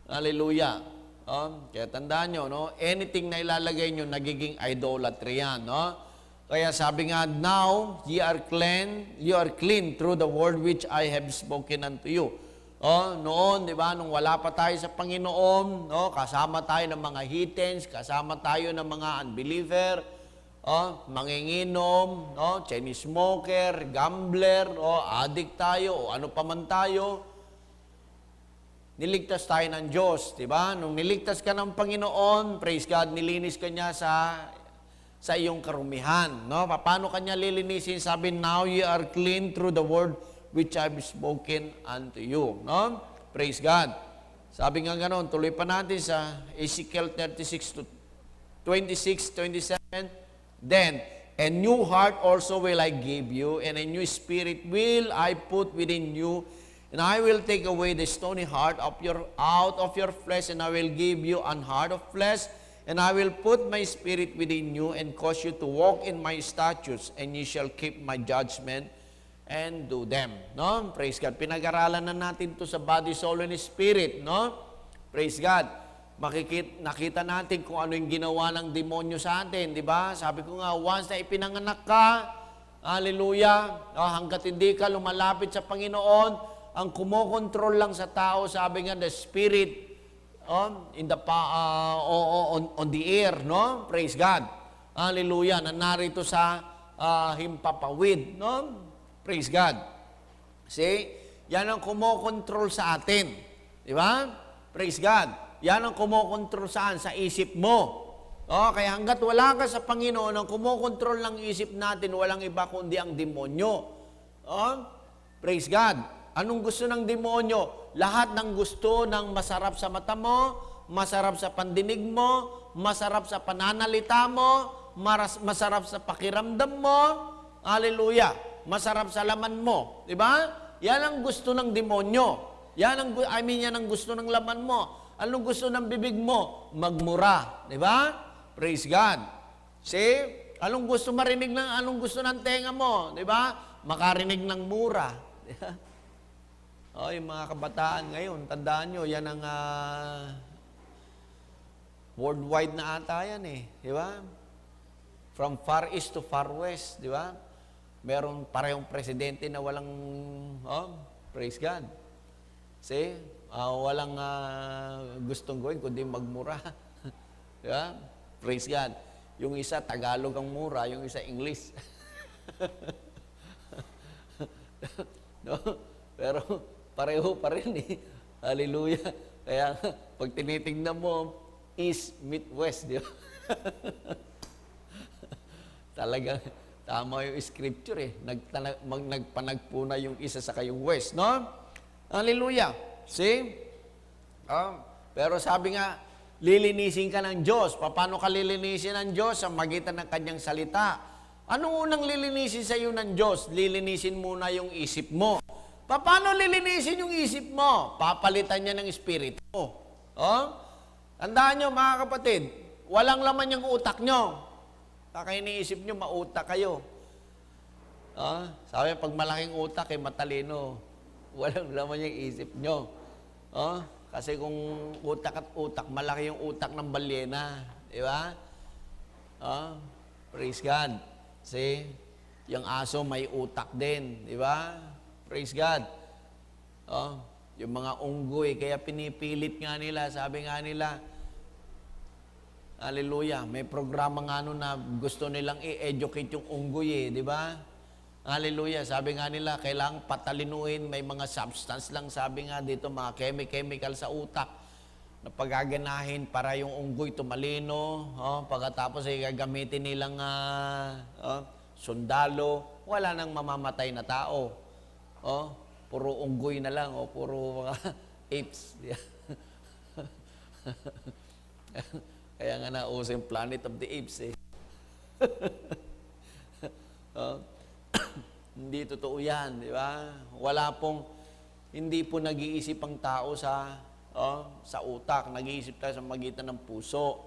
Speaker 1: Hallelujah. Kaya tandaan nyo, anything na ilalagay nyo, nagiging idolatry yan. Kaya sabi nga, now you are clean through the word which I have spoken unto you. Noon, di ba, nung wala pa tayo sa Panginoon, kasama tayo ng mga heathens, kasama tayo ng mga unbeliever, manginginom, Chinese smoker, gambler, addict tayo, o ano pa man tayo. Niligtas tayo ng Diyos, di ba? Nung niligtas ka ng Panginoon, praise God, nilinis ka niya sa iyong karumihan, no? Paano kanya lilinisin? Sabi, now you are clean through the word which I have spoken unto you, no? Praise God. Sabi nga ganoon, tuloy pa natin sa Ezekiel 36 to 26, 27. Then, a new heart also will I give you, and a new spirit will I put within you, and I will take away the stony heart out of your flesh, and I will give you an heart of flesh, and I will put my spirit within you, and cause you to walk in my statutes, and you shall keep my judgment, and do them. No? Praise God. Pinag-aralan na natin to sa body, soul, and spirit. No? Praise God. Nakita natin kung ano yung ginawa ng demonyo sa atin, di ba? Sabi ko nga, once na ipinanganak ka, hallelujah, hanggat hindi ka lumalapit sa Panginoon, ang kumokontrol lang sa tao, sabi nga, the spirit on the air, no? Praise God. Hallelujah. Na narito sa himpapawid, no? Praise God. See? Yan ang kumokontrol sa atin. Di ba? Praise God. Yan ang kumokontrol saan? Sa isip mo. Kaya hanggat wala ka sa Panginoon, ang kumokontrol ng isip natin, walang iba kundi ang demonyo. Praise God. Anong gusto ng demonyo? Lahat ng gusto ng masarap sa mata mo, masarap sa pandinig mo, masarap sa pananalita mo, masarap sa pakiramdam mo, hallelujah, masarap sa laman mo. Diba? Yan ang gusto ng demonyo. Yan ang gusto ng laman mo. Anong gusto ng bibig mo? Magmura. Diba? Praise God. See? Anong gusto ng tenga mo? Diba? Makarinig ng mura. Diba? Yung mga kabataan ngayon, tandaan nyo, yan ang worldwide na ata yan di ba? From far east to far west, di ba? Meron parehong presidente na walang, praise God. See? Walang gustong gawin kundi magmura. Di ba? Praise God. Yung isa, Tagalog ang mura, yung isa, English. No? Pero, pareho pa rin Hallelujah. Kaya, pag tinitingnan mo, East meet West, di ba? Talagang, tama yung scripture nagpanagpo na yung isa sa kayong West, no? Hallelujah. See? Pero sabi nga, lilinisin ka ng Diyos. Paano ka lilinisin ng Diyos? Sa magitan ng kanyang salita. Anong unang lilinisin sa iyo ng Diyos? Lilinisin muna yung isip mo. Paano lilinisin yung isip mo? Papalitan niya ng espiritu. Tandaan nyo, mga kapatid, walang laman yung utak nyo. Baka iniisip nyo, mautak kayo. Sabi, pag malaking utak, matalino. Walang laman yung isip nyo. Kasi kung utak at utak, malaki yung utak ng balyena. Di ba? Praise God. See? Yung aso may utak din. Di ba? Praise God. Yung mga unggoy, kaya pinipilit nga nila, sabi nga nila, hallelujah, may programa nga na gusto nilang i-educate yung unggoy di ba? Hallelujah, sabi nga nila, kailangang patalinuin, may mga substance lang, sabi nga dito, mga chemical sa utak, na pagaganahin para yung unggoy tumalino, pagkatapos ay gagamitin nilang sundalo, wala nang mamamatay na tao. Puro unggoy na lang, puro mga apes. Kaya nga nauso yung Planet of the Apes Hindi totoo yan, di ba? Hindi po nag-iisip ang tao sa utak. Nag-iisip tayo sa magitan ng puso.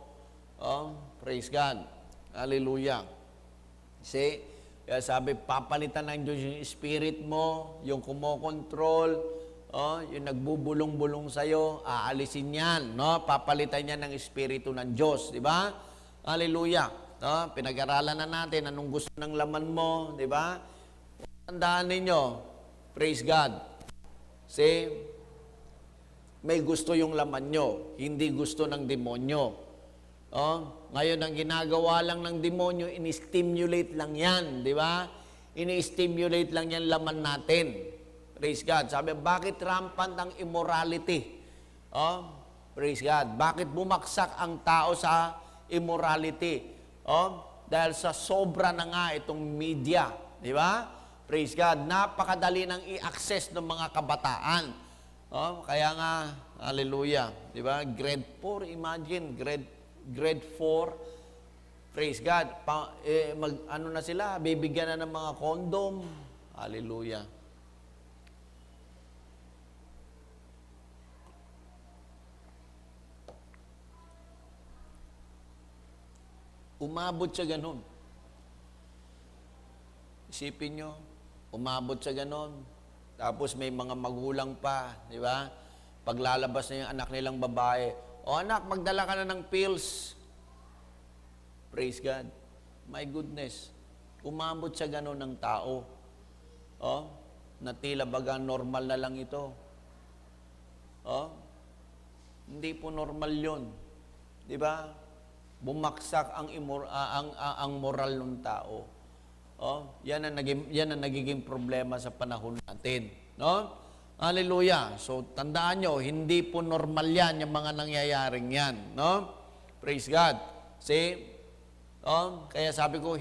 Speaker 1: Praise God. Hallelujah. See? Kaya sabi, papalitan ng Diyos yung spirit mo, yung kumokontrol, yung nagbubulong-bulong sa'yo, aalisin yan, no? Papalitan yan ng espiritu ng Diyos, di ba? Hallelujah. No? Pinag-aralan na natin anong gusto ng laman mo, di ba? Tandaan ninyo, praise God. See, may gusto yung laman nyo, hindi gusto ng demonyo. Oh, ngayon, ang ginagawa lang ng demonyo, ini-stimulate lang yan, di ba? Ini-stimulate lang yan laman natin. Praise God. Sabi, bakit rampant ang immorality? Oh, praise God. Bakit bumaksak ang tao sa immorality? Oh, dahil sa sobra na nga itong media, di ba? Praise God. Napakadali nang i-access ng mga kabataan. Oh, kaya nga, hallelujah, di ba? Grade 4, imagine, grade 4, praise God, ano na sila, bibigyan na ng mga condom, hallelujah. Umabot sa ganun. Isipin nyo, umabot sa ganun. Tapos may mga magulang pa, di ba? Paglalabas na yung anak nilang babae, o anak, magdala ka na ng pills. Praise God. My goodness. Umabot sa gano'n ng tao. Oh, na tila baga normal na lang ito. Oh, hindi po normal yon, di ba? Bumaksak ang moral ng tao. Oh, yan ang nagiging problema sa panahon natin, no? Hallelujah. So, tandaan nyo, hindi po normal yan, yung mga nangyayaring yan. No? Praise God. See? Oh, kaya sabi ko,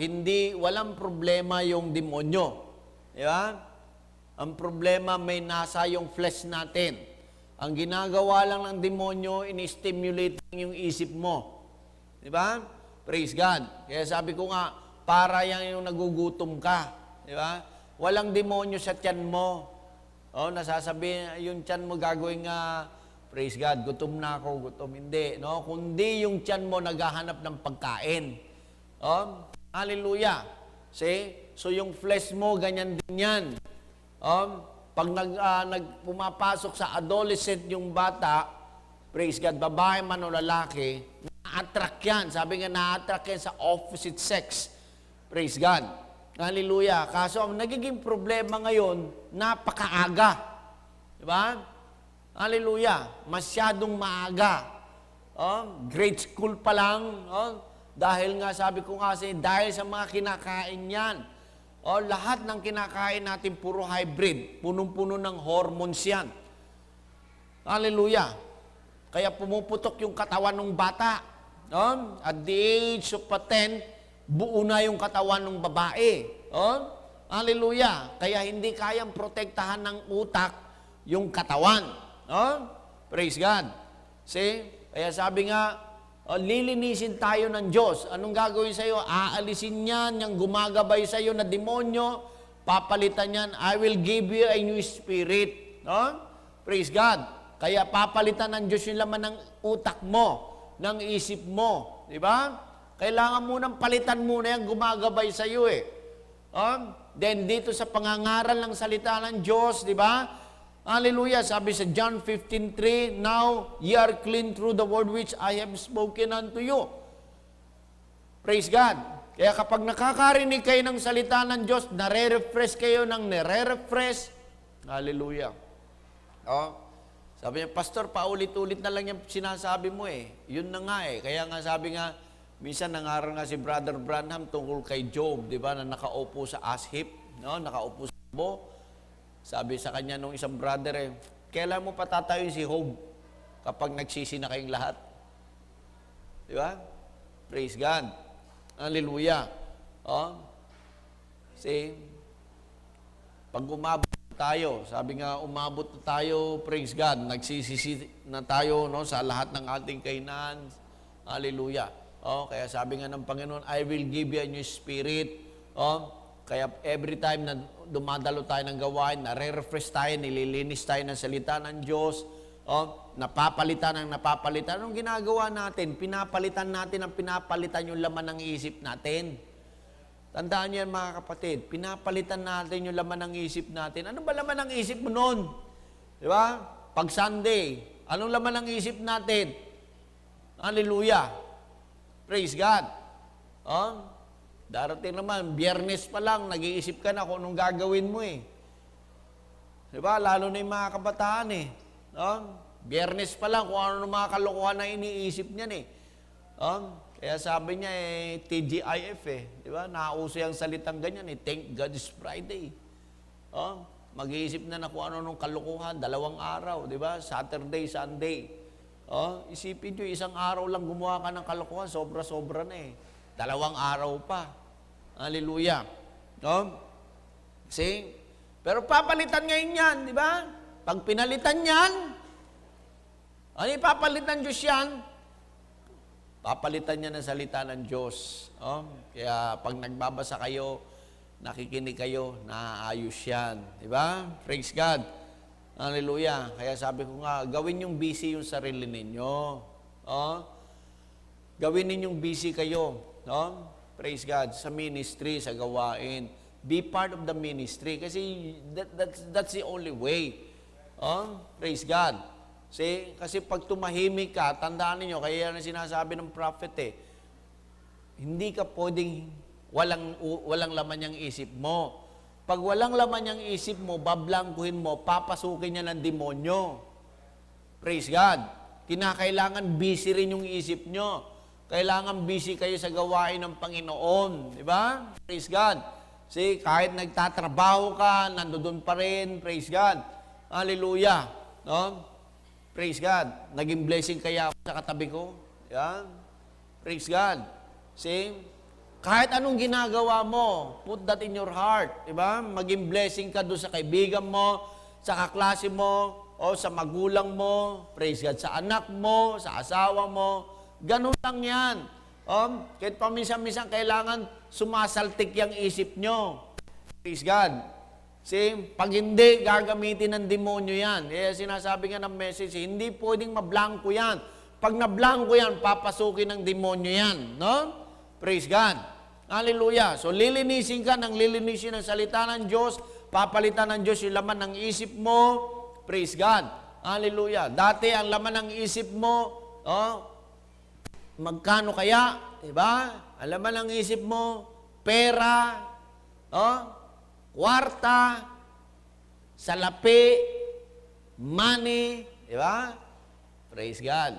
Speaker 1: walang problema yung demonyo. Di ba? Ang problema may nasa yung flesh natin. Ang ginagawa lang ng demonyo, ini-stimulate yung isip mo. Di ba? Praise God. Kaya sabi ko nga, para yung nagugutom ka. Di ba? Walang demonyo sa tiyan mo. Oh, nasasabi yung tiyan mo gagawin nga, praise God, gutom na ako, gutom. Hindi, no? Kundi yung tiyan mo naghahanap ng pagkain. Oh, hallelujah. See? So yung flesh mo, ganyan din yan. Pag pumapasok sa adolescent yung bata, praise God, babae man o lalaki, na-attract yan. Sabi nga, na-attract yan sa opposite sex. Praise God. Hallelujah. Kaso ang nagiging problema ngayon, napakaaga. Diba? Hallelujah. Masyadong maaga. Grade school pa lang. Dahil nga, sabi ko kasi, dahil sa mga kinakain yan. Lahat ng kinakain natin puro hybrid. Punong-puno ng hormones yan. Hallelujah. Kaya pumuputok yung katawan ng bata. At the age of 10, buo na yung katawan ng babae. Hallelujah. Kaya hindi kayang protektahan ng utak yung katawan. Praise God. See? Kaya sabi nga, lilinisin tayo ng Diyos. Anong gagawin sa'yo? Aalisin yan, yung gumagabay sa'yo na demonyo, papalitan yan. I will give you a new spirit. Praise God. Kaya papalitan ng Diyos yung laman ng utak mo, ng isip mo. Di ba? Kailangan munang palitan muna yan, gumagabay sa iyo eh. Then dito sa pangangaral ng salita ng Diyos, di ba? Hallelujah, sabi sa John 15:3, now ye are clean through the word which I have spoken unto you. Praise God. Kaya kapag nakakarinig kayo ng salita ng Diyos, nare-refresh kayo ng nare-refresh. Hallelujah. Sabi niya, Pastor, paulit-ulit na lang yung sinasabi mo eh. Yun na nga eh. Kaya nga sabi nga, minsan nangaral nga si Brother Branham tungkol kay Job, di ba, na nakaupo sa ash heap, no? Nakaupo sa bo. Sabi sa kanya nung isang brother kailan mo patatayoin si Job kapag nagsisi na kayong lahat? Di ba? Praise God. Hallelujah. See, pag umabot tayo, sabi nga umabot na tayo, praise God, nagsisisi na tayo, no, sa lahat ng ating kainan. Hallelujah. Kaya sabi nga ng Panginoon, I will give you a new spirit. Kaya every time na dumadalo tayo ng gawain, nare-refresh tayo, nililinis tayo ng salita ng Diyos, napapalitan. Anong ginagawa natin? Pinapalitan yung laman ng isip natin. Tandaan niyo yan, mga kapatid, pinapalitan natin yung laman ng isip natin. Ano ba laman ng isip mo noon? Di ba? Pag Sunday, anong laman ng isip natin? Hallelujah. Praise God. Oh, darating naman, Biyernes pa lang, nag-iisip ka na kung anong gagawin mo eh. Diba? Lalo na yung mga kabataan eh. Oh, Biyernes pa lang kung ano mga kalokohan na iniisip niyan eh. Oh, kaya sabi niya eh, TGIF eh. Diba? Nauso yung salitang ganyan eh, thank God it's Friday. Oh, mag-iisip na kung ano nung kalokohan, 2 araw, diba? Saturday, Sunday. Oh, isipin nyo, 1 araw lang gumawa ka ng kalokohan, sobra-sobra na eh. 2 araw pa. Hallelujah. No? See? Pero papalitan ngayon yan, di ba? Pag pinalitan yan, ano yung papalitan Diyos yan? Papalitan niya ng salita ng Diyos. Oh? Kaya pag nagbabasa kayo, nakikinig kayo, naaayos yan. Di ba? Praise God. Hallelujah. Kaya sabi ko nga, gawin yung busy yung sarili ninyo. Oh? Gawin ninyong busy kayo. No? Praise God. Sa ministry, sa gawain. Be part of the ministry. Kasi that's the only way. Oh? Praise God. See? Kasi pag tumahimik ka, tandaan niyo kaya yan ang sinasabi ng prophet eh, hindi ka pwedeng walang laman yung isip mo. Pag walang laman yung isip mo, bablangkuhin mo, papasukin niya ng demonyo. Praise God. Kinakailangan busy rin yung isip nyo. Kailangan busy kayo sa gawain ng Panginoon. Di ba? Praise God. See, kahit nagtatrabaho ka, nandoon pa rin. Praise God. Hallelujah. No? Praise God. Naging blessing kaya ako sa katabi ko. Yan. Praise God. See? Kahit anong ginagawa mo, put that in your heart. Diba? Maging blessing ka doon sa kaibigan mo, sa kaklase mo, o sa magulang mo, praise God, sa anak mo, sa asawa mo. Ganun lang yan. Kahit paminsan-minsan kailangan sumasaltik yung isip nyo. Praise God. See, pag hindi, gagamitin ng demonyo yan. Eh, sinasabi nga ng message, hindi pwedeng mablangko yan. Pag nablangko yan, papasukin ng demonyo yan. No? Praise God. Hallelujah. So, lilinisin ka ng lilinisin ng salita ng Diyos, papalitan ng Diyos yung laman ng isip mo. Praise God. Hallelujah. Dati, ang laman ng isip mo, magkano kaya? Diba? Ang laman ng isip mo, pera, kwarta, salapi, money, diba? Praise God.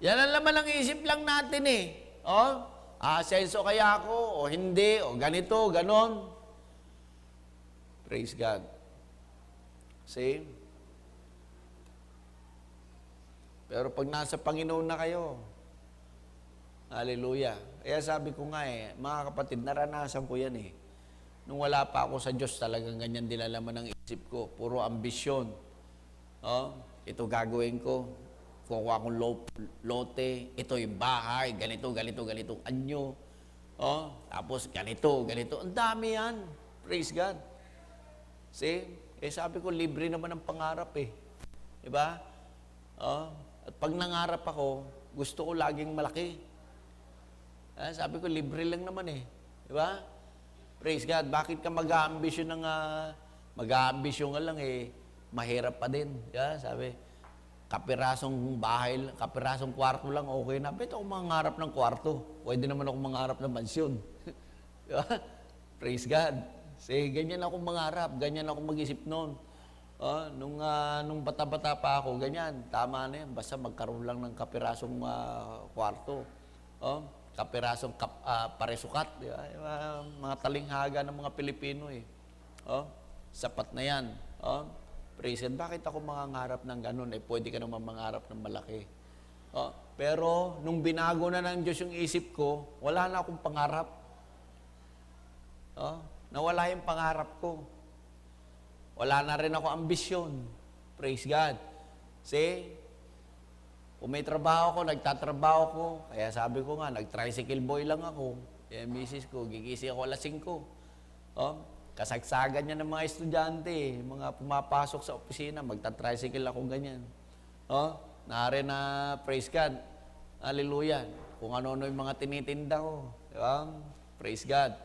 Speaker 1: Yan ang laman ng isip lang natin eh. Asenso kaya ako, o hindi, o ganito, ganon. Praise God. See? Pero pag nasa Panginoon na kayo, hallelujah. Kaya sabi ko nga eh, mga kapatid, naranasan ko yan eh. Nung wala pa ako sa Diyos, talagang ganyan dinalaman ng isip ko. Puro ambisyon. Ito gagawin ko. Kukuha akong lote. Ito yung bahay. Ganito, ganito, ganito. Anyo. Tapos ganito, ganito. Ang dami yan. Praise God. See? Sabi ko, libre naman ang pangarap eh. Diba? At pag nangarap ako, gusto ko laging malaki. Sabi ko, libre lang naman eh. Diba? Praise God. Bakit ka mag-aambisyon ng mag-aambisyon nga lang eh, mahirap pa din. Yeah, sabi, kapirasong bahay, kapirasong kwarto lang, okay na. Pwede ako mangarap ng kwarto. Pwede naman ako mangarap ng mansyon. Diba? Praise God. Say, ganyan ako mangarap, ganyan ako mag-isip noon. Nung bata-bata pa ako, ganyan, tama na yan. Basta magkaroon lang ng kapirasong kwarto. Kapirasong paresukat, di ba? Mga talinghaga ng mga Pilipino eh. Sapat na yan. Praise God. Bakit ako mangangarap ng ganun? Pwede ka naman mangarap ng malaki. Pero nung binago na ng Diyos yung isip ko, wala na akong pangarap. Nawala yung pangarap ko. Wala na rin ako ambisyon. Praise God. See? Kung may trabaho ko, nagtatrabaho ko. Kaya sabi ko nga, nag-tricycle boy lang ako. Kaya misis ko, gigising ako alas 5. Kasagsagan niya ng mga estudyante, mga pumapasok sa opisina, magta-tricycle ako ganyan. Naari na, praise God. Hallelujah. Kung ano-ano yung mga tinitinda ko. Diba? Praise God.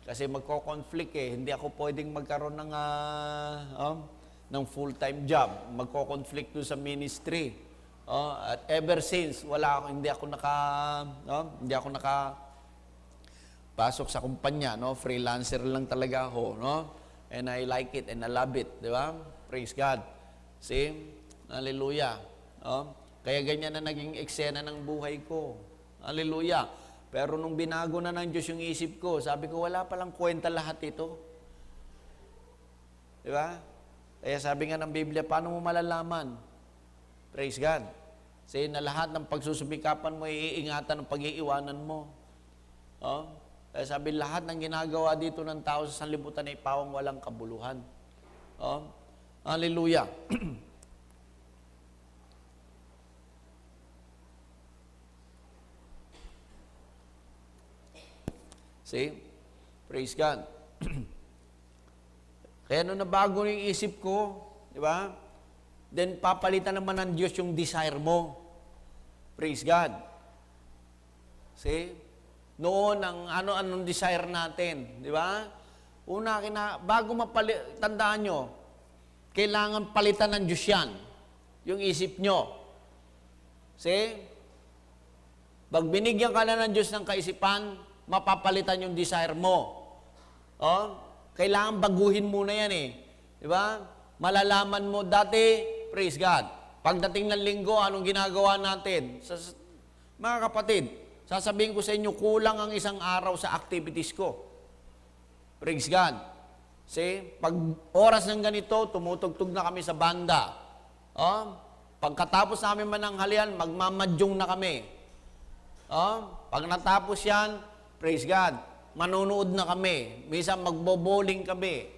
Speaker 1: Kasi magko-conflict eh. Hindi ako pwedeng magkaroon ng full-time job. Magko-conflict doon sa ministry. Oh, at ever since, hindi ako pasok sa kumpanya, no? Freelancer lang talaga ako, no? And I like it and I love it, di ba? Praise God. See? Hallelujah. Oh, kaya ganyan na naging eksena ng buhay ko. Hallelujah. Pero nung binago na ng Diyos yung isip ko, sabi ko, wala palang kwenta lahat ito. Di ba? Kaya sabi nga ng Biblia, paano mo malalaman? Praise God. Say na lahat ng pagsusumikapan mo, iingatan ng pag-iiwanan mo. Oh? Kaya sabi, lahat ng ginagawa dito ng tao sa sanlibutan ay pawang walang kabuluhan. Oh? Hallelujah. See? Praise God. Kaya nung nabago yung isip ko, di ba? Then papalitan naman ng Diyos yung desire mo. Praise God. See? Noon, anong desire natin, di ba? Una, bago tandaan nyo, kailangan palitan ng Diyos yan, yung isip nyo. See? Pag binigyan ka na ng Diyos ng kaisipan, mapapalitan yung desire mo. Oh? Kailangan baguhin muna yan eh. Di ba? Malalaman mo dati, praise God. Pagdating ng linggo, anong ginagawa natin? Mga kapatid, sasabihin ko sa inyo, kulang ang isang araw sa activities ko. Praise God. See, pag oras ng ganito, tumutugtog na kami sa banda. Oh? Pagkatapos namin mananghalian, magmamadyong na kami. Oh? Pag natapos yan, praise God, manunood na kami. Minsan magbo-bowling kami.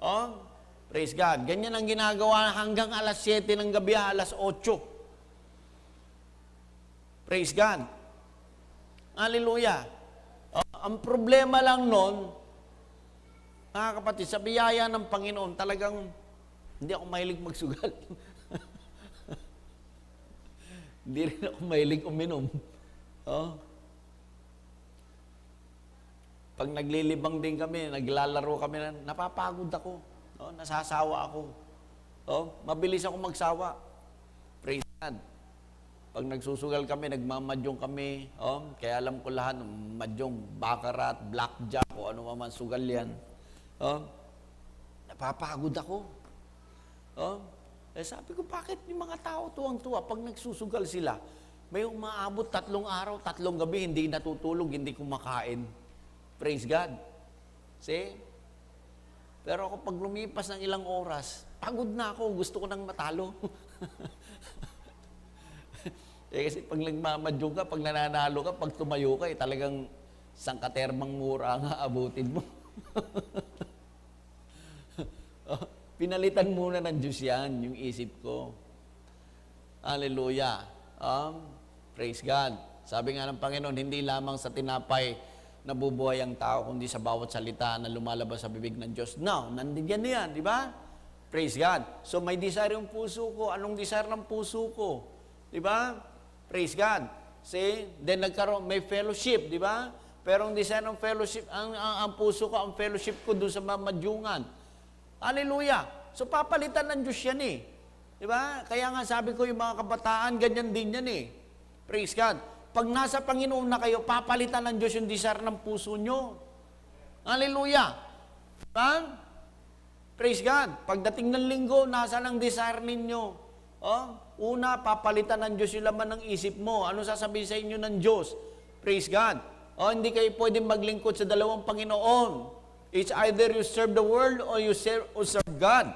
Speaker 1: Oh? Praise God. Ganyan ang ginagawa hanggang alas 7 ng gabi, alas 8. Praise God. Hallelujah. Ang problema lang nun, mga kapatid, sa biyaya ng Panginoon, talagang hindi ako mahilig magsugal. Hindi rin ako mahilig uminom. Oh. Pag naglilibang din kami, naglalaro kami, napapagod ako. Oh, nasasawa ako. Oh, mabilis ako magsawa. Praise God. Pag nagsusugal kami, nagmamadyong kami, kaya alam ko lahat, madyong, baccarat, blackjack, o ano man sugal yan. Napapagod ako. Sabi ko, bakit yung mga tao tuwang-tuwa, pag nagsusugal sila, may umaabot 3 araw, 3 gabi, hindi natutulog, hindi kumakain. Praise God. See? Pero ako, pag lumipas ng ilang oras, pagod na ako, gusto ko nang matalo. Kasi pag nagmamadyong ka, pag nananalo ka, pag tumayo ka, talagang sangkatermang mura nga abutin mo. Pinalitan muna ng Diyos yan, yung isip ko. Hallelujah. Praise God. Sabi nga ng Panginoon, hindi lamang sa tinapay nabubuhay ang tao, kundi sa bawat salita na lumalabas sa bibig ng Diyos. Now, nandiyan na yan, di ba? Praise God. So may desire yung puso ko. Anong desire ng puso ko? Di ba? Praise God. See? Then may fellowship, di ba? Pero ang desire ng fellowship, ang puso ko, ang fellowship ko doon sa mamadyungan. Hallelujah. So papalitan ng Diyos yan eh. Di ba? Kaya nga sabi ko yung mga kabataan, ganyan din yan eh. Praise God. Pag nasa Panginoon na kayo, papalitan ng Diyos yung desire ng puso nyo. Hallelujah. Diba? Praise God. Pagdating ng linggo, nasa ang desire ninyo. Una, papalitan ng Diyos yung laman ng isip mo. Ano sasabihin sa inyo ng Diyos? Praise God. Hindi kayo pwedeng maglingkod sa dalawang Panginoon. It's either you serve the world or you serve God.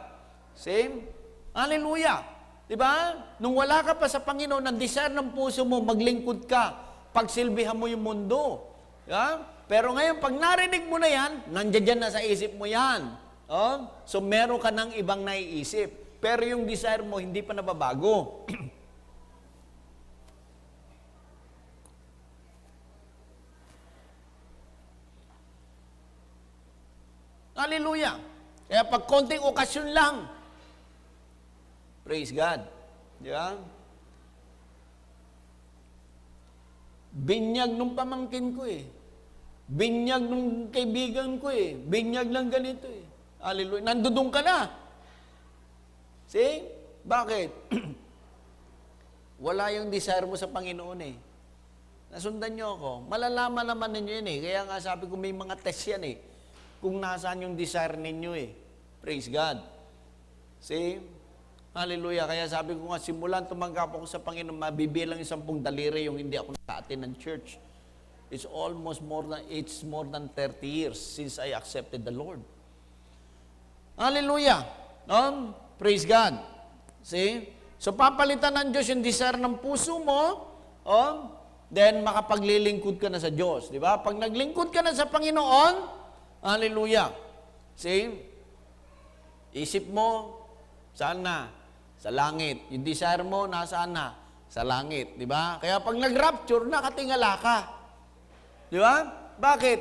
Speaker 1: Same? Hallelujah. Diba? Nung wala ka pa sa Panginoon, ang desire ng puso mo, maglingkod ka. Pagsilbihan mo yung mundo. Diba? Pero ngayon, pag narinig mo na yan, nandiyan na sa isip mo yan. So, meron ka ng ibang naiisip. Pero yung desire mo, hindi pa nababago. Hallelujah. Kaya pag konting okasyon lang, praise God. Di ba? Binyag nung pamangkin ko eh. Binyag nung kaibigan ko eh. Binyag lang ganito eh. Hallelujah. Nandudong ka na. See? Bakit? wala yung desire mo sa Panginoon eh. Nasundan nyo ako. Malalaman naman ninyo yun eh. Kaya nga sabi ko may mga test yan eh. Kung nasaan yung desire ninyo eh. Praise God. See? Hallelujah. Kaya sabi ko nga, simulan tumanggap ako sa Panginoon, mabibilang 10 daliri yung hindi ako naka-attend ng church. It's more than 30 years since I accepted the Lord. Hallelujah. Praise God. See? So, papalitan ng Diyos yung desire ng puso mo, then makapaglilingkod ka na sa Diyos. Di ba? Pag naglingkod ka na sa Panginoon, hallelujah. See? Isip mo, saan na? Sa langit. Yung desire mo, nasaan na? Sa langit. Di ba? Kaya pag nag-rapture, nakatingala ka. Di ba? Bakit?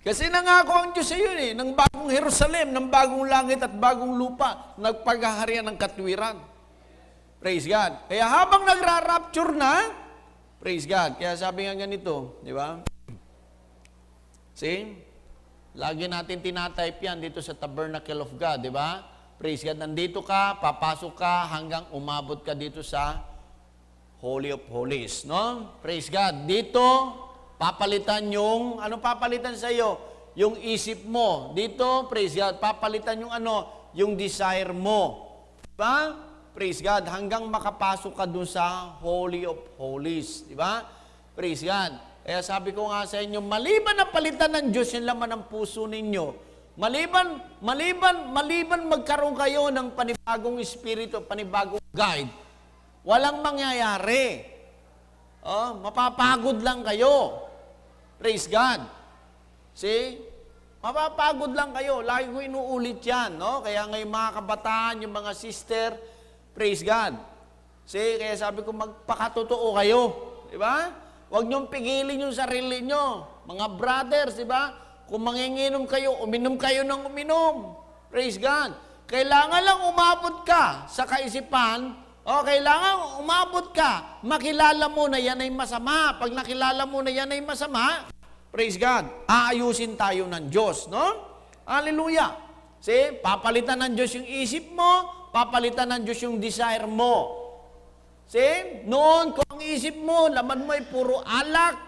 Speaker 1: Kasi nangako ang Diyos sa iyo ng bagong Jerusalem, ng bagong langit at bagong lupa, nagpaghaharian ng katwiran. Praise God. Kaya habang nagra-rapture na, praise God. Kaya sabi nga ganito, di ba? See? Lagi natin tinatype yan dito sa Tabernacle of God, di ba? Praise God. Nandito ka, papasok ka, hanggang umabot ka dito sa Holy of Holies, no? Praise God. Dito, papalitan yung, ano papalitan sa iyo? Yung isip mo. Dito, praise God, papalitan yung yung desire mo. Diba? Praise God, hanggang makapasok ka dun sa Holy of Holies. Diba? Praise God. Kaya sabi ko nga sa inyo, maliban na palitan ng Diyos yung laman ng puso ninyo, maliban magkaroon kayo ng panibagong espiritu, panibagong guide, walang mangyayari. Mapapagod lang kayo. Praise God. See? Mapapagod lang kayo. Lagi ko inuulit yan. No? Kaya ngayon mga kabataan, yung mga sister, praise God. See? Kaya sabi ko, magpakatotoo kayo. Diba? Huwag niyong pigilin yung sarili niyo. Mga brothers, diba? Kung manginginom kayo, uminom kayo ng uminom. Praise God. Kailangan lang umabot ka sa kaisipan, kailangan umabot ka. Makilala mo na yan ay masama. Pag nakilala mo na yan ay masama, praise God, aayusin tayo ng Diyos, no? Hallelujah. See, papalitan ng Diyos yung isip mo, papalitan ng Diyos yung desire mo. See, noon kung ang isip mo, laman mo ay puro alak,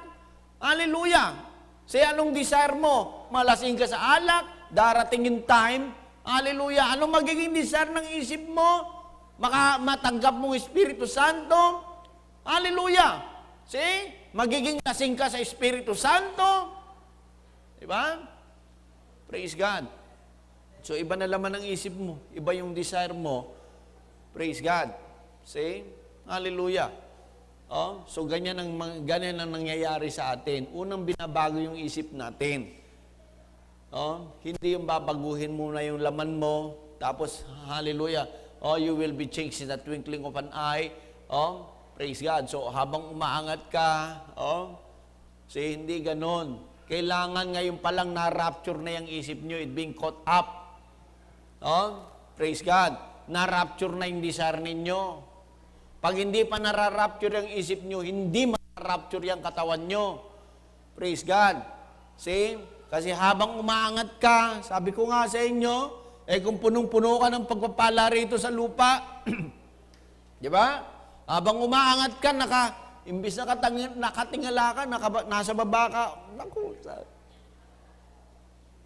Speaker 1: hallelujah. See, anong desire mo? Malasing ka sa alak, darating yung time, hallelujah. Anong magiging desire ng isip mo? Matanggap mong Espiritu Santo. Hallelujah. See? Magiging lasing ka sa Espiritu Santo. Diba? Praise God. So, iba na laman ang isip mo. Iba yung desire mo. Praise God. See? Hallelujah. So, ganyan ang nangyayari sa atin. Unang binabago yung isip natin. Hindi yung babaguhin muna yung laman mo. Tapos, hallelujah. You will be changed in the twinkling of an eye. Praise God. So, habang umaangat ka, see, hindi ganon. Kailangan ngayon palang na-rapture na yung isip nyo, it being caught up. Praise God. Na-rapture na yung desire ninyo. Pag hindi pa na-rapture yung isip nyo, hindi ma-rapture yung katawan nyo. Praise God. See? Kasi habang umaangat ka, sabi ko nga sa inyo, kung punong-puno ka ng pagpapala rito sa lupa, di ba? Habang umaangat ka, imbis na nakatingala ka, nasa baba ka, naku,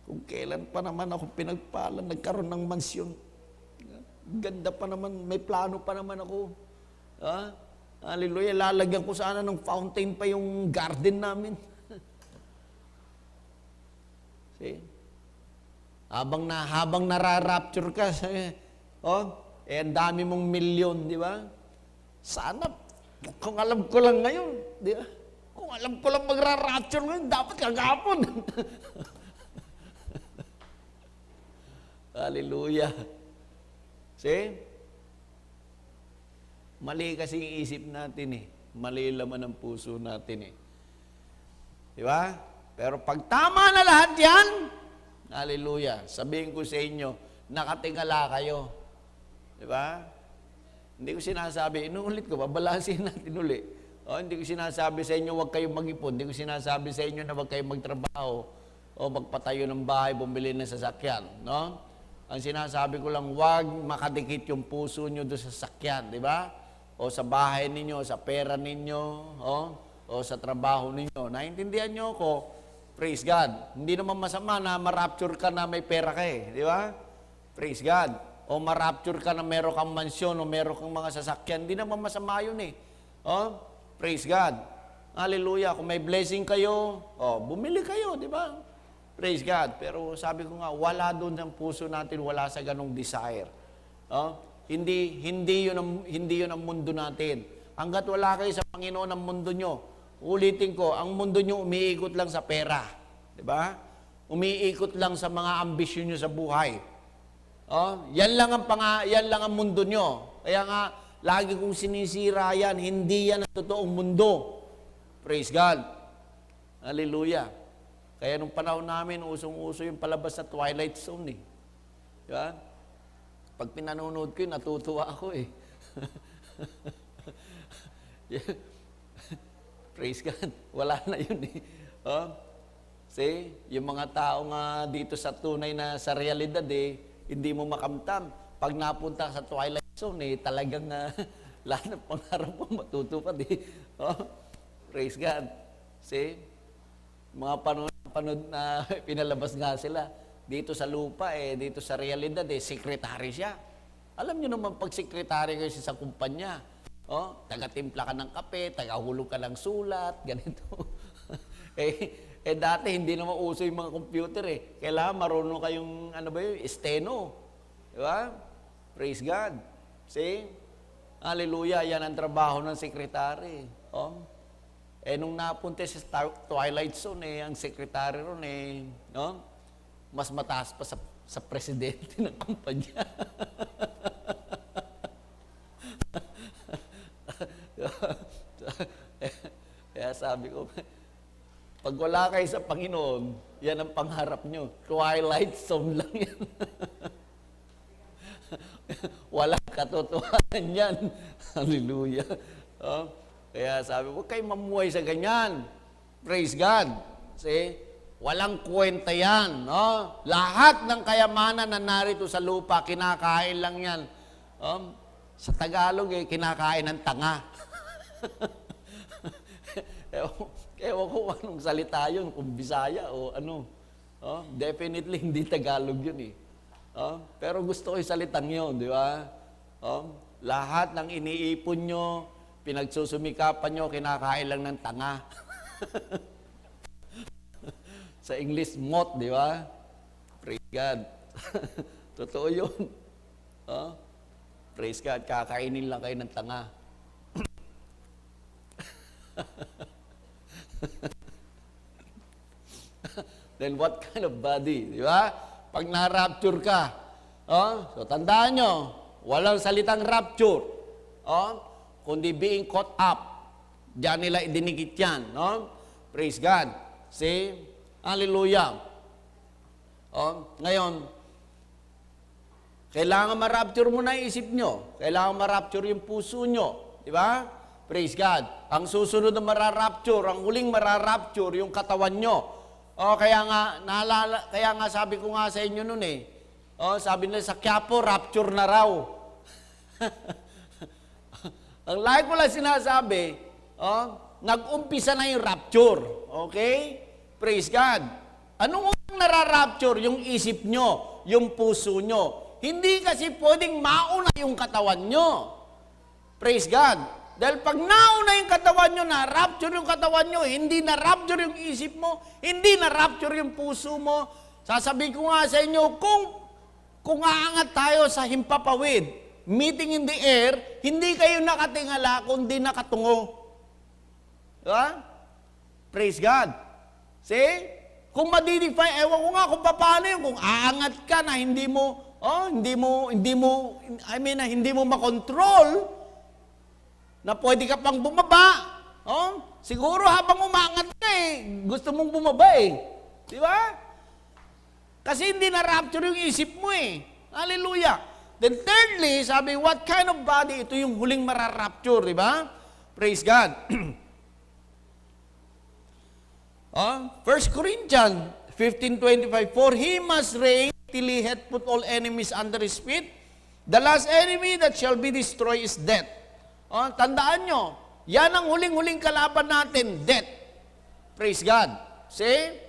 Speaker 1: kung kailan pa naman ako pinagpala, nagkaroon ng mansyon. Ganda pa naman, may plano pa naman ako. Hallelujah, lalagyan ko sana ng fountain pa yung garden namin. See? Habang nara-rapture ka, ang dami mong milyon, di ba? Sana, kung alam ko lang ngayon, di ba? Kung alam ko lang magra-rapture ngayon, dapat kagapon. Hallelujah. See? Mali kasi yung isip natin eh. Mali laman ang puso natin eh. Di ba? Pero pag tama na lahat yan, hallelujah. Sabihin ko sa inyo, nakatingala kayo. Di ba? Hindi ko sinasabi, inuulit ko, babalansin natin uli. Hindi ko sinasabi sa inyo, huwag kayong mag-ipon. Hindi ko sinasabi sa inyo na huwag kayong magtrabaho o magpatayo ng bahay, bumili ng sasakyan. No? Ang sinasabi ko lang, huwag makadikit yung puso nyo doon sa sasakyan. Di ba? o sa bahay ninyo, sa pera ninyo, o sa trabaho ninyo. Naintindihan nyo ako? Praise God. Hindi naman masama na ma-rapture ka na may pera ka eh. Di ba? Praise God. O ma-rapture ka na meron kang mansyon o meron kang mga sasakyan. Hindi naman masama yun eh. Praise God. Hallelujah. Kung may blessing kayo, bumili kayo, di ba? Praise God. Pero sabi ko nga, wala doon sa puso natin, wala sa ganong desire. Hindi yun ang mundo natin. Hanggat wala kayo sa Panginoon ang mundo nyo, ulitin ko, ang mundo nyo umiikot lang sa pera. Di ba? Umiikot lang sa mga ambisyon nyo sa buhay. Yan lang ang mundo nyo. Kaya nga, lagi kong sinisira yan, hindi yan ang totoong mundo. Praise God. Hallelujah. Kaya nung panahon namin, usong-uso yung palabas sa Twilight Zone eh. Di ba? Pag pinanonood ko yun, natutuwa ako eh. Praise God. Wala na yun eh. See, yung mga tao nga dito sa tunay na sa realidad eh, hindi mo makamtam. Pag napunta sa Twilight Zone eh, talagang lahat ng pangarap mo matutupad eh. Praise God. See, mga panood na pinalabas nga sila. Dito sa lupa eh, dito sa realidad eh, sekretary siya. Alam niyo naman pag sekretary kayo sa kumpanya, taga-timpla ka ng kape, taga-hulog ka ng sulat, ganito. Dati hindi naman uso yung mga computer eh. Kailangan marunong kayong, steno. Di ba? Praise God. See? Hallelujah, yan ang trabaho ng sekretary. Nung napunta sa Twilight Zone ang sekretary ron mas mataas pa sa presidente ng kumpanya. Kaya sabi ko, pag wala kayo sa Panginoon, yan ang pangarap nyo. Twilight Zone lang yan. Walang katotohanan yan. Hallelujah. Kaya sabi ko, huwag kayo mamuhay sa ganyan. Praise God. See? Walang kwenta yan. Lahat ng kayamanan na narito sa lupa, kinakain lang yan. Sa Tagalog, kinakain ng tanga. Ewan ko anong salita yun, kung Bisaya o ano. Definitely hindi Tagalog yun eh. Pero gusto ko yung salitang yun, di ba? Lahat ng iniipon nyo, pinagsusumikapan nyo, kinakain lang ng tanga. Sa English, moth, di ba? Praise God. Totoo yun. Praise God, kakainin lang kayo ng tanga. Then what kind of body? Di ba? Pag na-rapture ka, so tandaan nyo, walang salitang rapture. Kundi being caught up. Diyan nila idinikit yan. Praise God. See? Hallelujah. Ngayon, kailangan ma-rapture mo na isip nyo. Kailangan ma-rapture yung puso nyo. Di ba? Praise God. Ang susunod na ma-rapture, ang huling ma-rapture, yung katawan nyo. Kaya nga sabi ko nga sa inyo nun eh. Sabi nila sa Quiapo, rapture na raw. Ang like ko lang sinasabi, nag-umpisa na yung rapture. Okay? Praise God. Anong unang nara-rapture? Yung isip nyo, yung puso nyo. Hindi kasi pwedeng mauna yung katawan nyo. Praise God. Dahil pag nauna yung katawan nyo, na-rapture yung katawan nyo, hindi na-rapture yung isip mo, hindi na-rapture yung puso mo, sasabihin ko nga sa inyo, kung aangat tayo sa himpapawid, meeting in the air, hindi kayo nakatingala, kundi nakatungo. Diba? Praise God. See? Kung madidefine, ewan ko nga kung paano yun, kung aangat ka na hindi mo makontrol, na pwede ka pang bumaba. Siguro habang umangat ka gusto mong bumaba Di ba? Kasi hindi na-rapture yung isip mo Hallelujah. Then thirdly, sabi, what kind of body? Ito yung huling mara-rapture, di ba? Praise God. 1 Corinthians 15:25, for he must reign till he hath put all enemies under his feet. The last enemy that shall be destroyed is death. Tandaan nyo, yan ang huling-huling kalaban natin, death. Praise God. See?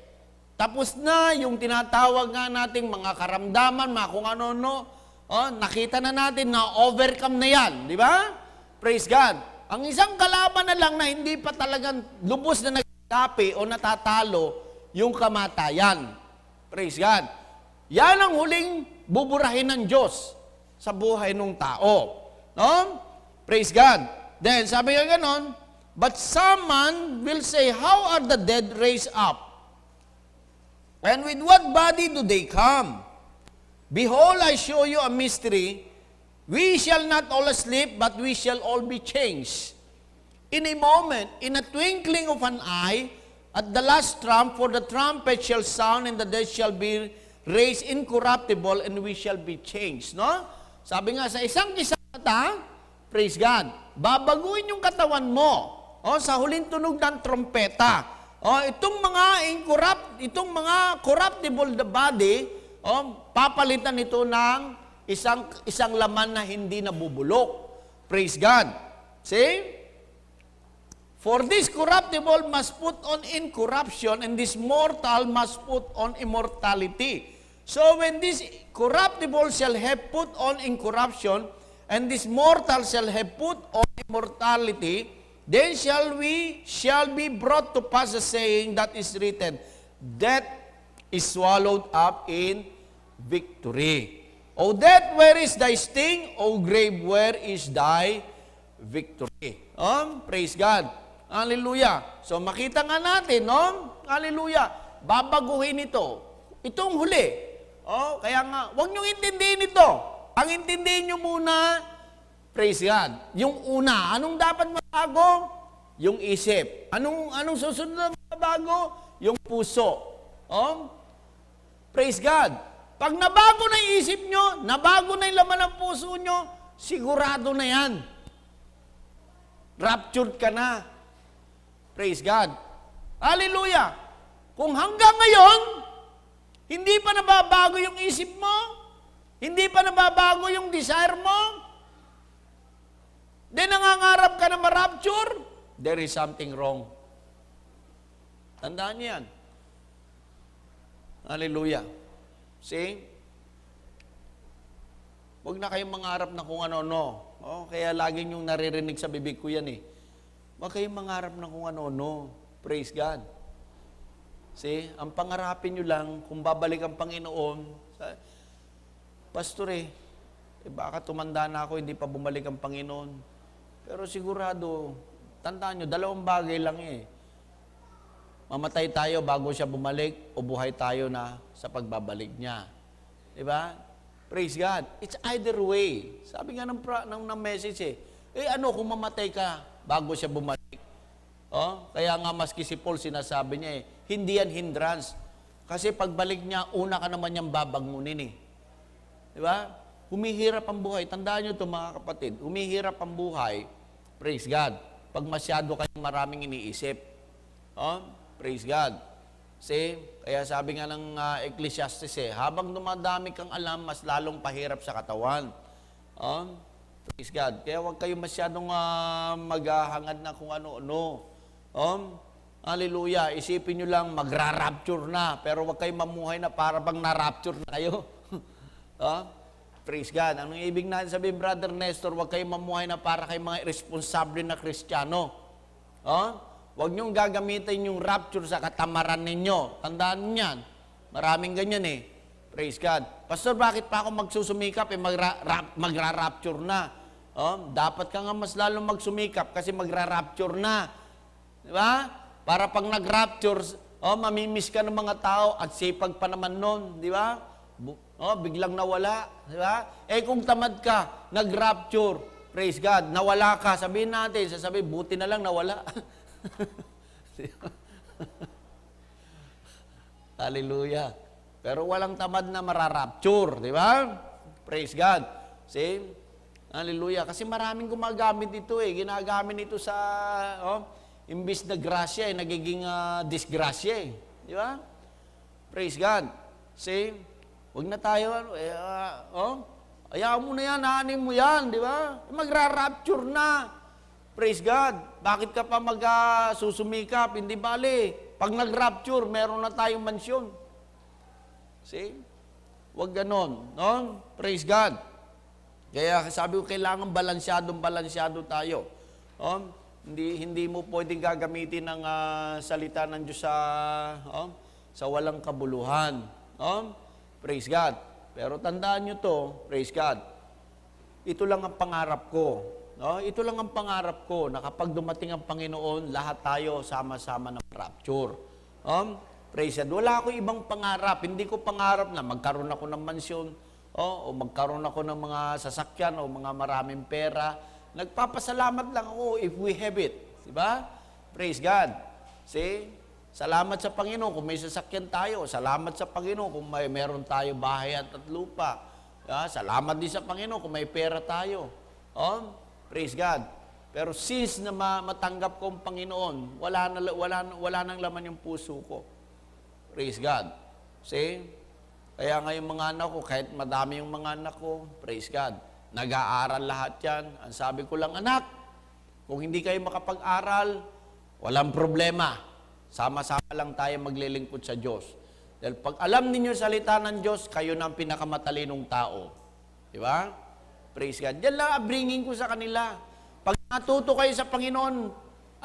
Speaker 1: Tapos na yung tinatawag nga nating mga karamdaman, mga kung ano-ano. Nakita na natin na overcome na yan. Di ba? Praise God. Ang isang kalaban na lang na hindi pa talagang lubos na nagkapi o natatalo yung kamatayan. Praise God. Yan ang huling buburahin ng Diyos sa buhay ng tao. No? Praise God. Then, sabi nga ganon, but someone will say, how are the dead raised up? And with what body do they come? Behold, I show you a mystery. We shall not all sleep, but we shall all be changed. In a moment, in a twinkling of an eye, at the last trump, for the trumpet shall sound, and the dead shall be raised incorruptible, and we shall be changed. No? Sabi nga, sa isang kisata, praise God, babaguhin yung katawan mo sa huling tunog ng trompeta. Itong mga corruptible the body, papalitan ito ng isang laman na hindi nabubulok. Praise God. See? For this corruptible must put on incorruption, and this mortal must put on immortality. So when this corruptible shall have put on incorruption, and this mortal shall have put on immortality, then shall be brought to pass the saying that is written, death is swallowed up in victory. O death, where is thy sting? O grave, where is thy victory? Praise God. Hallelujah. So makita nga natin, no? Hallelujah. Babaguhin ito. Itong huli. Kaya nga, huwag niyong intindihin ito. Ang intindihin niyo muna, praise God. Yung una, anong dapat mabago? Yung isip. Anong susunod na mabago? Yung puso. Praise God. Pag nabago na yung isip nyo, nabago na yung laman ng puso nyo, sigurado na yan. Raptured ka na. Praise God. Hallelujah. Kung hanggang ngayon, hindi pa nababago yung isip mo, hindi pa nababago yung desire mo, then nangangarap ka na ma-rapture, there is something wrong. Tandaan niyo yan. Hallelujah. See? Huwag na kayong mangarap na kung ano-ano. Kaya lagi niyong naririnig sa bibig ko yan eh. Huwag kayong mangarap na kung ano-ano. Praise God. See? Ang pangarapin niyo lang, kung babalik ang Panginoon, Pastor baka tumanda na ako, hindi pa bumalik ang Panginoon. Pero sigurado, tandaan nyo, dalawang bagay lang Mamatay tayo bago siya bumalik o buhay tayo na sa pagbabalik niya. Diba? Praise God. It's either way. Sabi nga ng message ano kung mamatay ka bago siya bumalik? Kaya nga maski si Paul sinasabi niya hindi yan hindrance. Kasi pagbalik niya, una ka naman niyang babangunin Diba? Humihirap ang buhay. Tandaan nyo ito mga kapatid. Humihirap ang buhay. Praise God. Pag masyado kayong maraming iniisip. Praise God. See? Kaya sabi nga ng Ecclesiastes habang dumadami kang alam, mas lalong pahirap sa katawan. Praise God. Kaya huwag kayong masyadong maghahangad na kung ano-ano. Hallelujah. Isipin nyo lang, magra-rapture na. Pero huwag kayong mamuhay na para bang na-rapture na kayo. Praise God. Anong ibig natin sabihin, Brother Nestor, huwag kayong mamuhay na para kay mga irresponsable na Kristiyano. Huwag niyong gagamitin yung rapture sa katamaran ninyo. Tandaan niyan. Maraming ganyan Praise God. Pastor, bakit pa ako magsusumikap? Magra-rapture na. Dapat ka nga mas lalong magsumikap kasi magra-rapture na. Di ba? Para pag nag-rapture, mamimiss ka ng mga tao at sipag pa naman nun. Di ba? Biglang nawala. Di ba? Kung tamad ka, nag-rapture, praise God, nawala ka, sabihin natin, buti na lang nawala. Hallelujah. Pero walang tamad na mararapture, di ba? Praise God. See? Hallelujah. Kasi maraming gumagamit ito Ginagamit ito sa, imbis na grasya nagiging disgrasya Di ba? Praise God. See? Huwag na tayo, ayaw mo na yan, aanin mo yan, di ba? Magra-rapture na. Praise God. Bakit ka pa susumikap? Hindi bali. Pag nag-rapture, meron na tayong mansyon. See? Huwag ganon. No? Praise God. Kaya sabi ko, kailangan balansyado tayo. Hindi mo pwedeng gagamitin ang salita ng Diyos sa walang kabuluhan. Praise God. Pero tandaan nyo to, praise God. Ito lang ang pangarap ko. Ito lang ang pangarap ko na kapag dumating ang Panginoon, lahat tayo sama-sama ng rapture. Praise God. Wala ako ibang pangarap. Hindi ko pangarap na magkaroon ako ng mansyon, o magkaroon ako ng mga sasakyan, o mga maraming pera. Nagpapasalamat lang ako if we have it. Diba? Praise God. See? Salamat sa Panginoon kung may sasakyan tayo. Salamat sa Panginoon kung meron tayo bahay at lupa. Salamat din sa Panginoon kung may pera tayo. Praise God. Pero since na matanggap ko ang Panginoon, wala nang laman yung puso ko. Praise God. See? Kaya ngayon mga anak ko, kahit madami yung mga anak ko, praise God, nag-aaral lahat yan. Ang sabi ko lang, anak, kung hindi kayo makapag-aral, walang problema. Sama-sama lang tayo maglilingkod sa Diyos. Dahil pag alam ninyo salita ng Diyos, kayo na ang pinakamatalinong tao. Di ba? Praise God. Diyan lang bringing ko sa kanila. Pag natuto kayo sa Panginoon,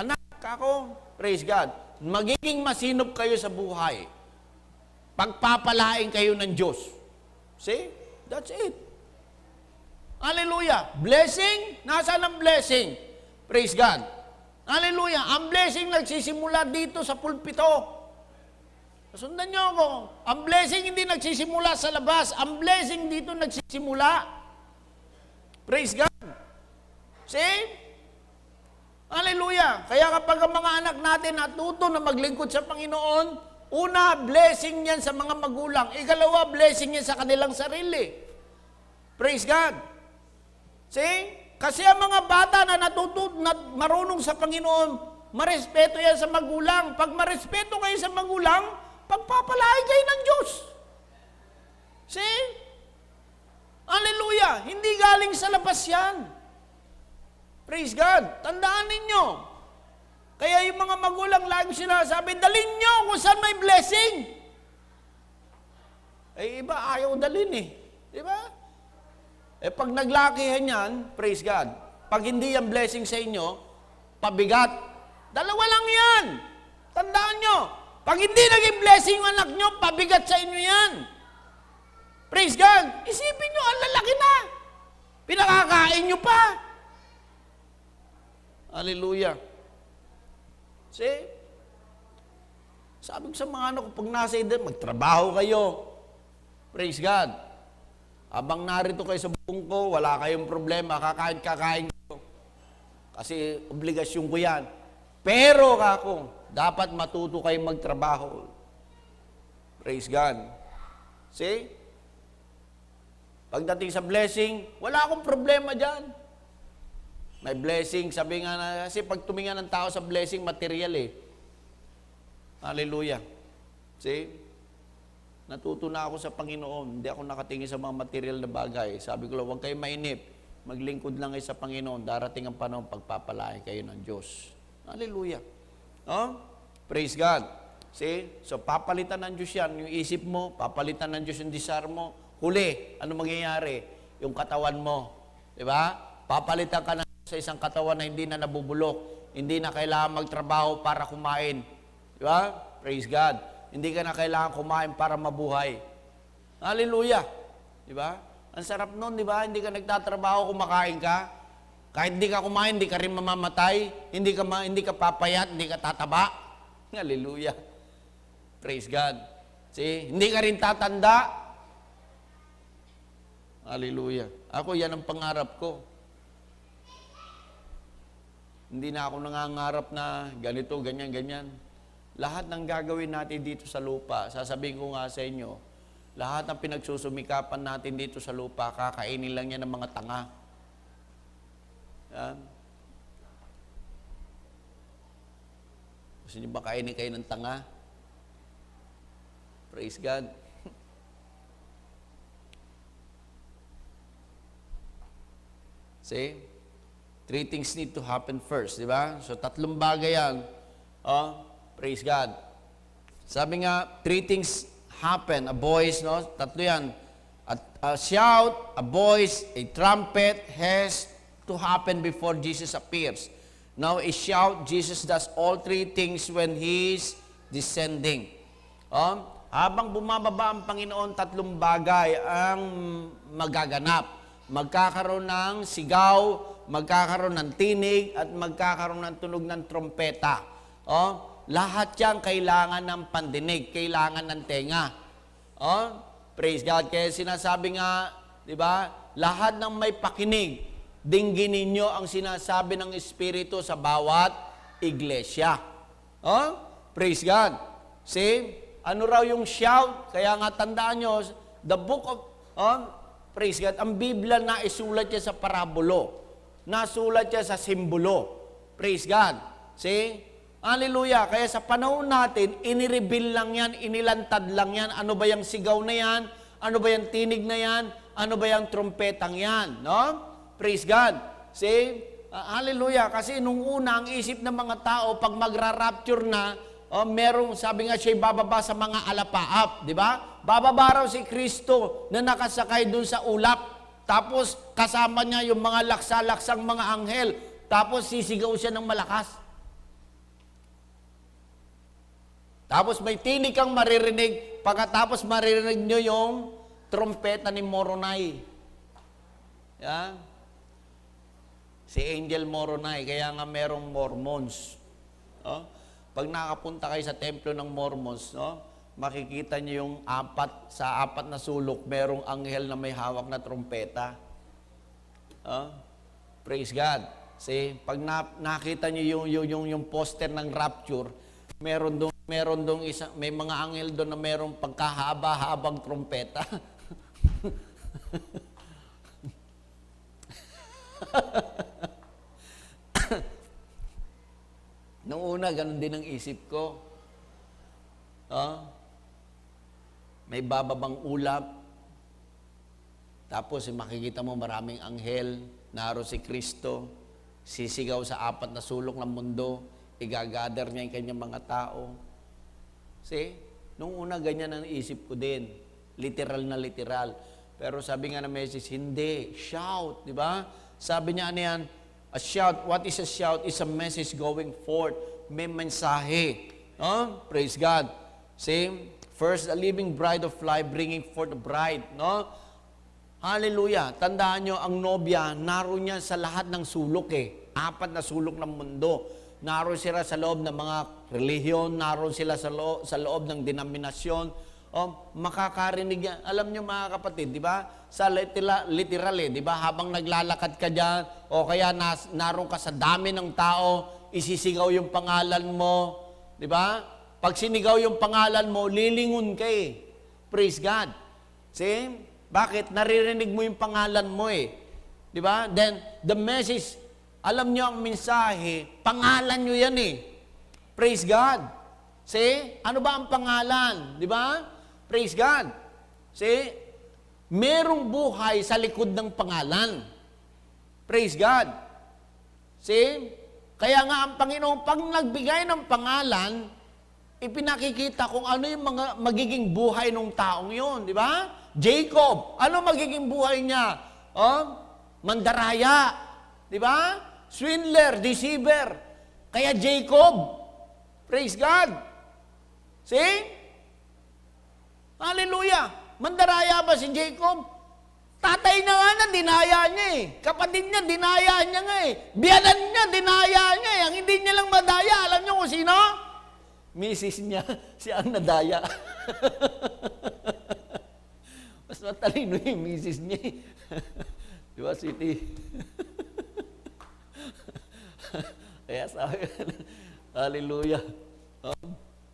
Speaker 1: anak, ako, praise God, magiging masinop kayo sa buhay. Pagpapalain kayo ng Diyos. See? That's it. Hallelujah. Blessing? Nasaan ang blessing? Praise God. Hallelujah. Ang blessing nagsisimula dito sa pulpito. Sundan niyo ako. Ang blessing hindi nagsisimula sa labas. Ang blessing dito nagsisimula. Praise God. See? Hallelujah. Kaya kapag ang mga anak natin natuto na maglingkod sa Panginoon, una, blessing yan sa mga magulang. Ikalawa, blessing yan sa kanilang sarili. Praise God. See? Kasi ang mga bata na marunong sa Panginoon, marespeto yan sa magulang. Pag marespeto kayo sa magulang, pagpapalain kayo ng Diyos. See? Hallelujah. Hindi galing sa labas yan. Praise God. Tandaan ninyo. Kaya yung mga magulang lagi sinasabi, dalhin nyo kung saan may blessing. Iba ayaw dalhin Di ba? Pag naglakihan yan, praise God, pag hindi yan blessing sa inyo, pabigat. Dalawa lang yan. Tandaan nyo. Pag hindi naging blessing yung anak nyo, pabigat sa inyo yan. Praise God. Isipin nyo, ang lalaki na. Pinakakain nyo pa. Hallelujah. See? Sabi ko sa mga anak ko, pag nasa edad, magtrabaho kayo. Praise God. Habang narito kayo sa buong ko, wala kayong problema, kakain ko. Kasi obligasyon ko yan. Pero kako, dapat matuto kayong magtrabaho. Praise God. See? Pagdating sa blessing, wala akong problema dyan. May blessing, sabi nga na, kasi pag tuminga ng tao sa blessing, material Hallelujah. See? Natuto na ako sa Panginoon. Hindi ako nakatingin sa mga material na bagay. Sabi ko lang, huwag kayo mainip. Maglingkod lang kayo sa Panginoon. Darating ang panahon, pagpapalain kayo ng Diyos. Hallelujah. Praise God. See? So, papalitan ng Diyos yan. Yung isip mo, papalitan ng Diyos yung desire mo. Huli, ano mangyayari? Yung katawan mo. Diba? Papalitan ka na sa isang katawan na hindi na nabubulok. Hindi na kailangan magtrabaho para kumain. Diba? Praise God. Hindi ka na kailangan kumain para mabuhay. Hallelujah. Diba? Ang sarap nun, diba? Hindi ka nagtatrabaho, kumakain ka. Kahit hindi ka kumain, hindi ka rin mamamatay. Hindi ka papayat, hindi ka tataba. Hallelujah. Praise God. See? Hindi ka rin tatanda. Hallelujah. Ako, yan ang pangarap ko. Hindi na ako nangangarap na ganito, ganyan, ganyan. Lahat ng gagawin natin dito sa lupa, sasabihin ko nga sa inyo, lahat ng pinagsusumikapan natin dito sa lupa, kakainin lang yan ng mga tanga. Yan. Gusto niyo ba kainin kayo ng tanga? Praise God. See? Three things need to happen first, di ba? So, tatlong bagay yan. Oh, praise God. Sabi nga, three things happen. A voice, no? Tatlo yan. A shout, a voice, a trumpet has to happen before Jesus appears. Now, a shout, Jesus does all three things when He's descending. Habang bumababa ang Panginoon, tatlong bagay ang magaganap. Magkakaroon ng sigaw, magkakaroon ng tinig, at magkakaroon ng tunog ng trompeta. Lahat yan kailangan ng pandinig, kailangan ng tenga. Praise God. Kaya sinasabi nga, di ba, lahat ng may pakinig, dinggin ninyo ang sinasabi ng Espiritu sa bawat iglesia. Praise God. See? Ano raw yung shout? Kaya nga tandaan nyo, the book of, praise God, ang Biblia na isulat niya sa parabolo. Nasulat niya sa simbolo. Praise God. See? Hallelujah. Kaya sa panahon natin, inireveal lang yan, inilantad lang yan. Ano ba yung sigaw na yan? Ano ba yung tinig na yan? Ano ba yung trompetang yan? No? Praise God. See? Hallelujah. Kasi nung una, ang isip ng mga tao, pag magra-rapture na, merong, sabi nga siya, bababa sa mga alapaap, di ba? Bababa raw si Kristo na nakasakay dun sa ulap. Tapos, kasama niya yung mga laksa-laksang mga anghel. Tapos, sisigaw siya ng malakas. Tapos, may tinig kang maririnig. Pagkatapos, maririnig nyo yung trompeta ni Moroni. Yeah? Si Angel Moroni. Kaya nga merong Mormons. Pag nakapunta kayo sa templo ng Mormons, makikita niyo yung sa apat na sulok, merong anghel na may hawak na trompeta. Praise God. See, pag nakita niyo yung poster ng rapture, meron dong may mga anghel doon na merong pagkahaba-habang trompeta. Nung una, ganun din ang isip ko. May bababang ulap. Tapos makikita mo maraming anghel, naro si Kristo, sisigaw sa apat na sulok ng mundo, igagather niya yung kanyang mga tao. See? Nung una, ganyan ang isip ko din. Literal na literal. Pero sabi nga ng message, hindi. Shout, di ba? Sabi niya, ano yan? A shout. What is a shout? It's a message going forth. May mensahe. Praise God. See? First, a living bride of life bringing forth a bride. Hallelujah. Tandaan nyo, ang nobya, naroon niya sa lahat ng sulok Apat na sulok ng mundo. Naroon sila sa loob ng mga relihiyon, naroon sila sa loob ng denominasyon. Makakarinig yan. Alam nyo mga kapatid, di ba? Sa literal di ba? Habang naglalakad ka dyan, o kaya naroon ka sa dami ng tao, isisigaw yung pangalan mo, di ba? Pag sinigaw yung pangalan mo, lilingon ka Praise God. See? Bakit? Naririnig mo yung pangalan mo Di ba? Then, the message, alam nyo ang mensahe, pangalan nyo yan Praise God. See? Ano ba ang pangalan? Di ba? Praise God. See? Merong buhay sa likod ng pangalan. Praise God. See? Kaya nga ang Panginoon, pag nagbigay ng pangalan, ipinakikita kung ano yung mga magiging buhay ng taong yun. Di ba? Jacob, ano magiging buhay niya? Mandaraya. Di ba? Swindler, deceiver. Kaya Jacob. Praise God. See? Hallelujah. Mandaraya ba si Jacob? Tatay niya nga na, dinaya niya Kapatid niya, dinaya niya nga Biyanan niya, dinaya niya Ang hindi niya lang madaya, alam niyo kung sino? Mrs. niya, siya ang nadaya. Mas matalino yung Mrs. niya Di ba, Sweetie? Kaya sabi, hallelujah.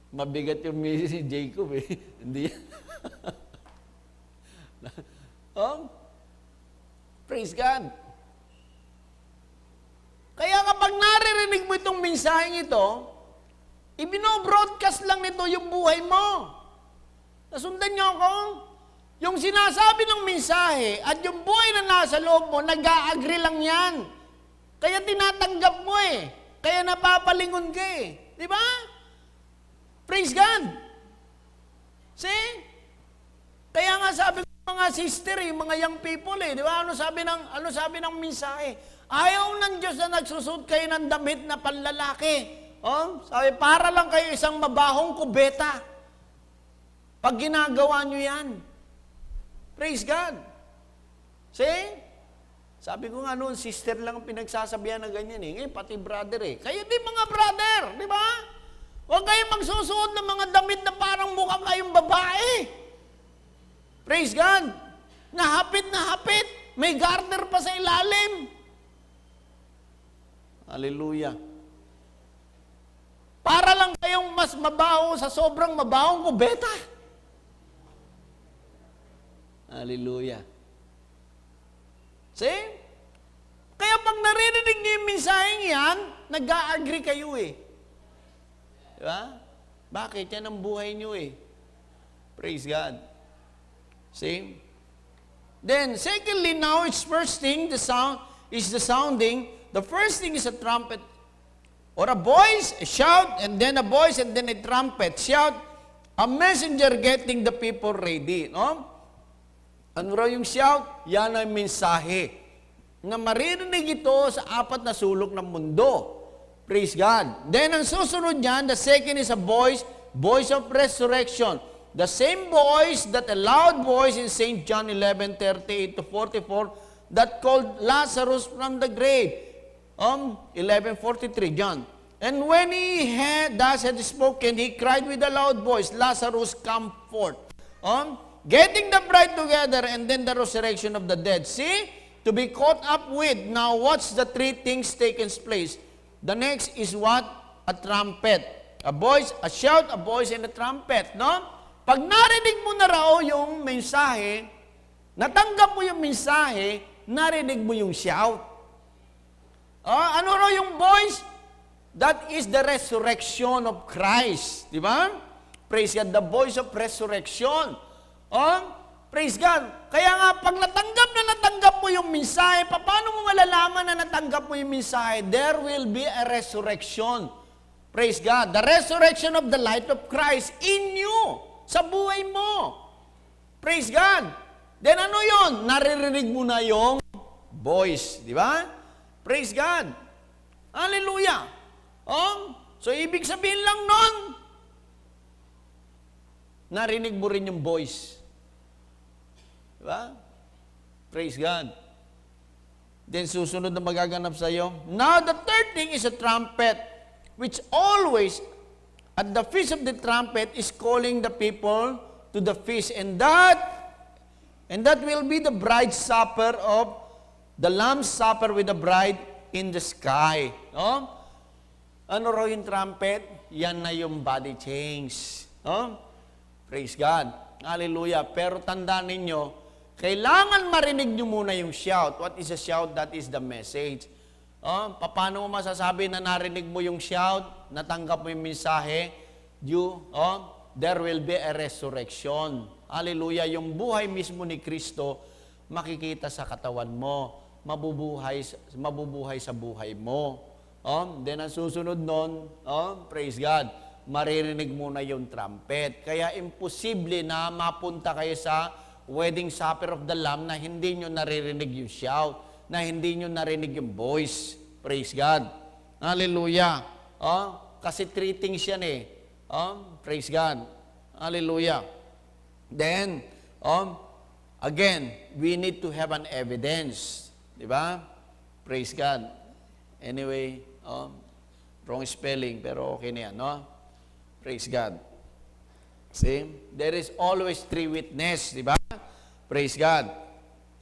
Speaker 1: Mabigat yung Mrs. si Jacob Hindi Praise God. Kaya kapag naririnig mo itong mensaheng ito, ibino-broadcast lang nito yung buhay mo. Nasundan niyo ako? Yung sinasabi ng mensahe at yung buhay na nasa loob mo, nag-a-agree lang yan.
Speaker 2: Kaya tinatanggap mo eh. Kaya napapalingon ka eh. Di ba? Praise God. See? Kaya nga sabi ko mga sister eh, mga young people eh, di ba? Ano sabi ng mensahe? Ayaw ng Diyos na nagsusot kayo ng damit na panlalaki. Oh, sabi, para lang kayo isang mabahong kubeta. Pag ginagawa nyo yan. Praise God. See? Sabi ko nga noon, sister lang ang pinagsasabihan na ganyan eh. Ngayon, pati brother eh. Kayo din mga brother, di ba? Huwag kayong magsusuot ng mga damit na parang mukhang kayong babae. Praise God. Nahapit na hapit. May garter pa sa ilalim. Hallelujah. Para lang kayong mas mabaho sa sobrang mabahong kubeta. Hallelujah. See? Kaya pag narinig niyo yung mensaheng yan, nag-a-agree kayo eh. Diba? Bakit? Yan ang buhay niyo eh. Praise God. See? Then, secondly, now it's first thing, the sound is the sounding. The first thing is a trumpet. Or a voice, a shout, and then a voice, and then a trumpet. Shout, a messenger getting the people ready. No? Ano raw yung shout? Yan ang mensahe na maririnig ito sa apat na sulok ng mundo. Praise God. Then ang susunod niyan, the second is a voice, voice of resurrection. The same voice, that a loud voice in St. John 11:38 to 44, that called Lazarus from the grave. 11:43, John. And when he had spoken, he cried with a loud voice, Lazarus, come forth. Getting the bride together, and then the resurrection of the dead. See? To be caught up with. Now, what's the three things taking place? The next is what? A trumpet. A voice, a shout, a voice, and a trumpet. No? Pag narinig mo na raw yung mensahe, natanggap mo yung mensahe, narinig mo yung shout. Ano raw yung voice? That is the resurrection of Christ. Di ba? Praise God, the voice of resurrection. Praise God. Kaya nga, pag natanggap mo yung mensahe, paano mo malalaman na natanggap mo yung mensahe? There will be a resurrection. Praise God. The resurrection of the light of Christ in you. Sa buhay mo. Praise God. Then ano yun? Naririnig mo na yung voice. Di ba? Praise God. Hallelujah. So, ibig sabihin lang nun, narinig mo rin yung voice. Diba? Praise God. Then susunod na magaganap sa iyo. Now the third thing is a trumpet, which always at the feast of the trumpet is calling the people to the feast, and that will be the bride's supper of the Lamb's supper with the bride in the sky. Ano raw yung trumpet? Yan na yung body change. Praise God. Hallelujah. Pero tandaan ninyo, kailangan marinig nyo muna yung shout. What is a shout? That is the message. Paano mo masasabi na narinig mo yung shout, natanggap mo yung mensahe, there will be a resurrection. Hallelujah. Yung buhay mismo ni Kristo, makikita sa katawan mo, mabubuhay sa buhay mo. Then ang susunod nun, praise God, maririnig muna yung trumpet. Kaya imposible na mapunta kayo sa wedding supper of the Lamb na hindi nyo naririnig yung shout, na hindi nyo narinig yung voice. Praise God. Hallelujah. Kasi three things yan eh. Praise God. Hallelujah. Then, again, we need to have an evidence. Diba? Praise God. Anyway, wrong spelling, pero okay na yan, no? Praise God. See? There is always three witness, di ba? Praise God.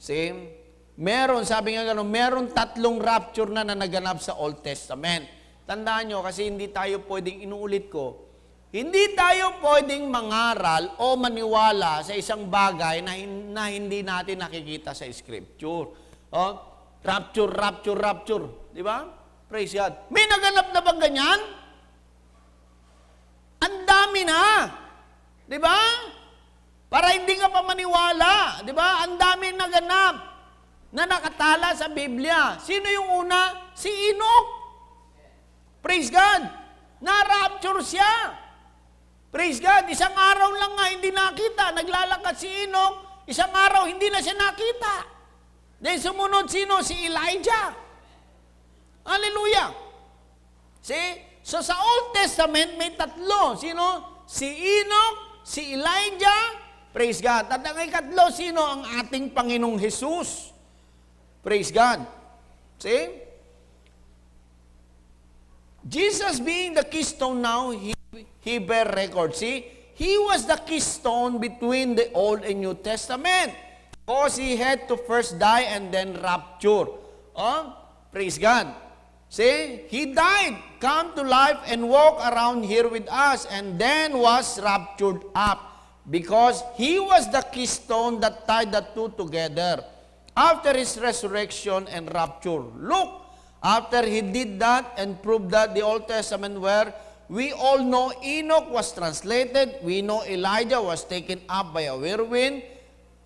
Speaker 2: See? Sabi nga gano'n, meron 3 rapture na naganap sa Old Testament. Tandaan nyo, kasi hindi tayo pwedeng, inuulit ko, hindi tayo pwedeng mangaral o maniwala sa isang bagay na hindi natin nakikita sa Scripture. Rapture. Di ba? Praise God. May naganap na bang ganyan? Ang dami na. Di ba? Para hindi ka pa maniwala. Di ba? Ang dami naganap. na nakatala sa Biblia. Sino yung una? Si Enoch. Praise God. Na-rapture siya. Praise God. Isang araw lang nga hindi nakita. Naglalakad si Enoch. Isang araw hindi na siya nakita. Then sumunod sino? Si Elijah. Hallelujah. See? So sa Old Testament may tatlo. Sino? Si Enoch, si Elijah, praise God. At ang ikatlo, sino? Ang ating Panginoong Jesus. Praise God. See? Jesus being the keystone now, he bear record. See? He was the keystone between the Old and New Testament. Because he had to first die and then rapture. Oh, praise God. See? He died, come to life, and walk around here with us, and then was raptured up. Because he was the keystone that tied the two together. After his resurrection and rapture. Look, after he did that and proved that the Old Testament where we all know Enoch was translated, we know Elijah was taken up by a whirlwind,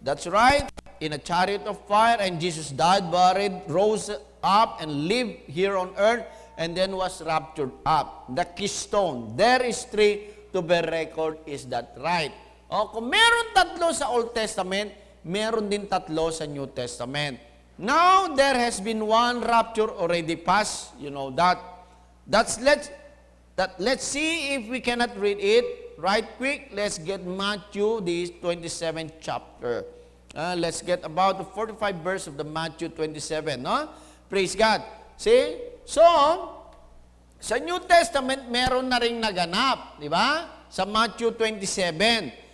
Speaker 2: that's right, in a chariot of fire, and Jesus died, buried, rose up, and lived here on earth, and then was raptured up. The keystone. There is three to bear record. Is that right? O, kung meron tatlo sa Old Testament, meron din tatlo sa New Testament. Now, there has been one rapture already passed. You know that. Let's see if we cannot read it right quick. Let's get Matthew, the 27th chapter. Let's get about the 45 verse of the Matthew 27. No? Praise God. See? So, sa New Testament, meron na ring naganap. Di ba? Sa Matthew 27.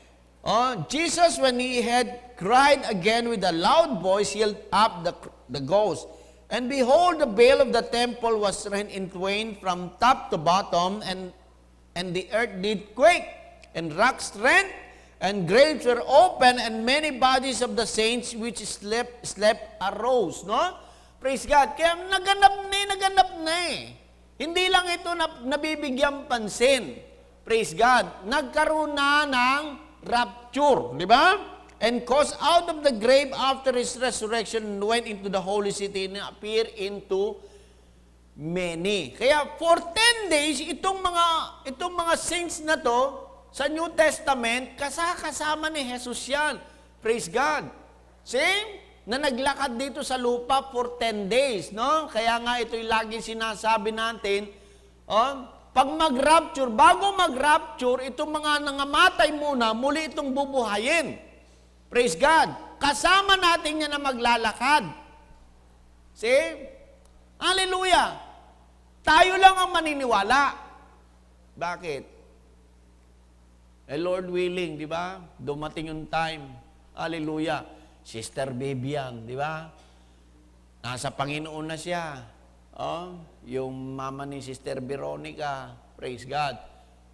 Speaker 2: Jesus, when he had cried again with a loud voice, yelled up the ghost. And behold, the veil of the temple was rent in twain from top to bottom, and the earth did quake, and rocks rent, and graves were open, and many bodies of the saints which slept arose. No? Praise God. Kaya naganap na eh. Hindi lang ito nabibigyan pansin. Praise God. Nagkaroon na ng rapture. Di ba? And caused out of the grave after his resurrection, went into the holy city and appeared into many. Kaya for 10 days, itong mga saints na to, sa New Testament, kasama ni Jesus yan. Praise God. See? Na naglakad dito sa lupa for 10 days, no? Kaya nga ito'y lagi sinasabi natin, pag mag-rapture, bago mag-rapture, itong mga nangamatay muna, muli itong bubuhayin. Praise God. Kasama natin yan na maglalakad. See? Hallelujah. Tayo lang ang maniniwala. Bakit? Lord willing, di ba? Dumating yung time. Hallelujah. Sister Bibian, di ba? Nasa Panginoon na siya. Yung mama ni Sister Veronica, praise God.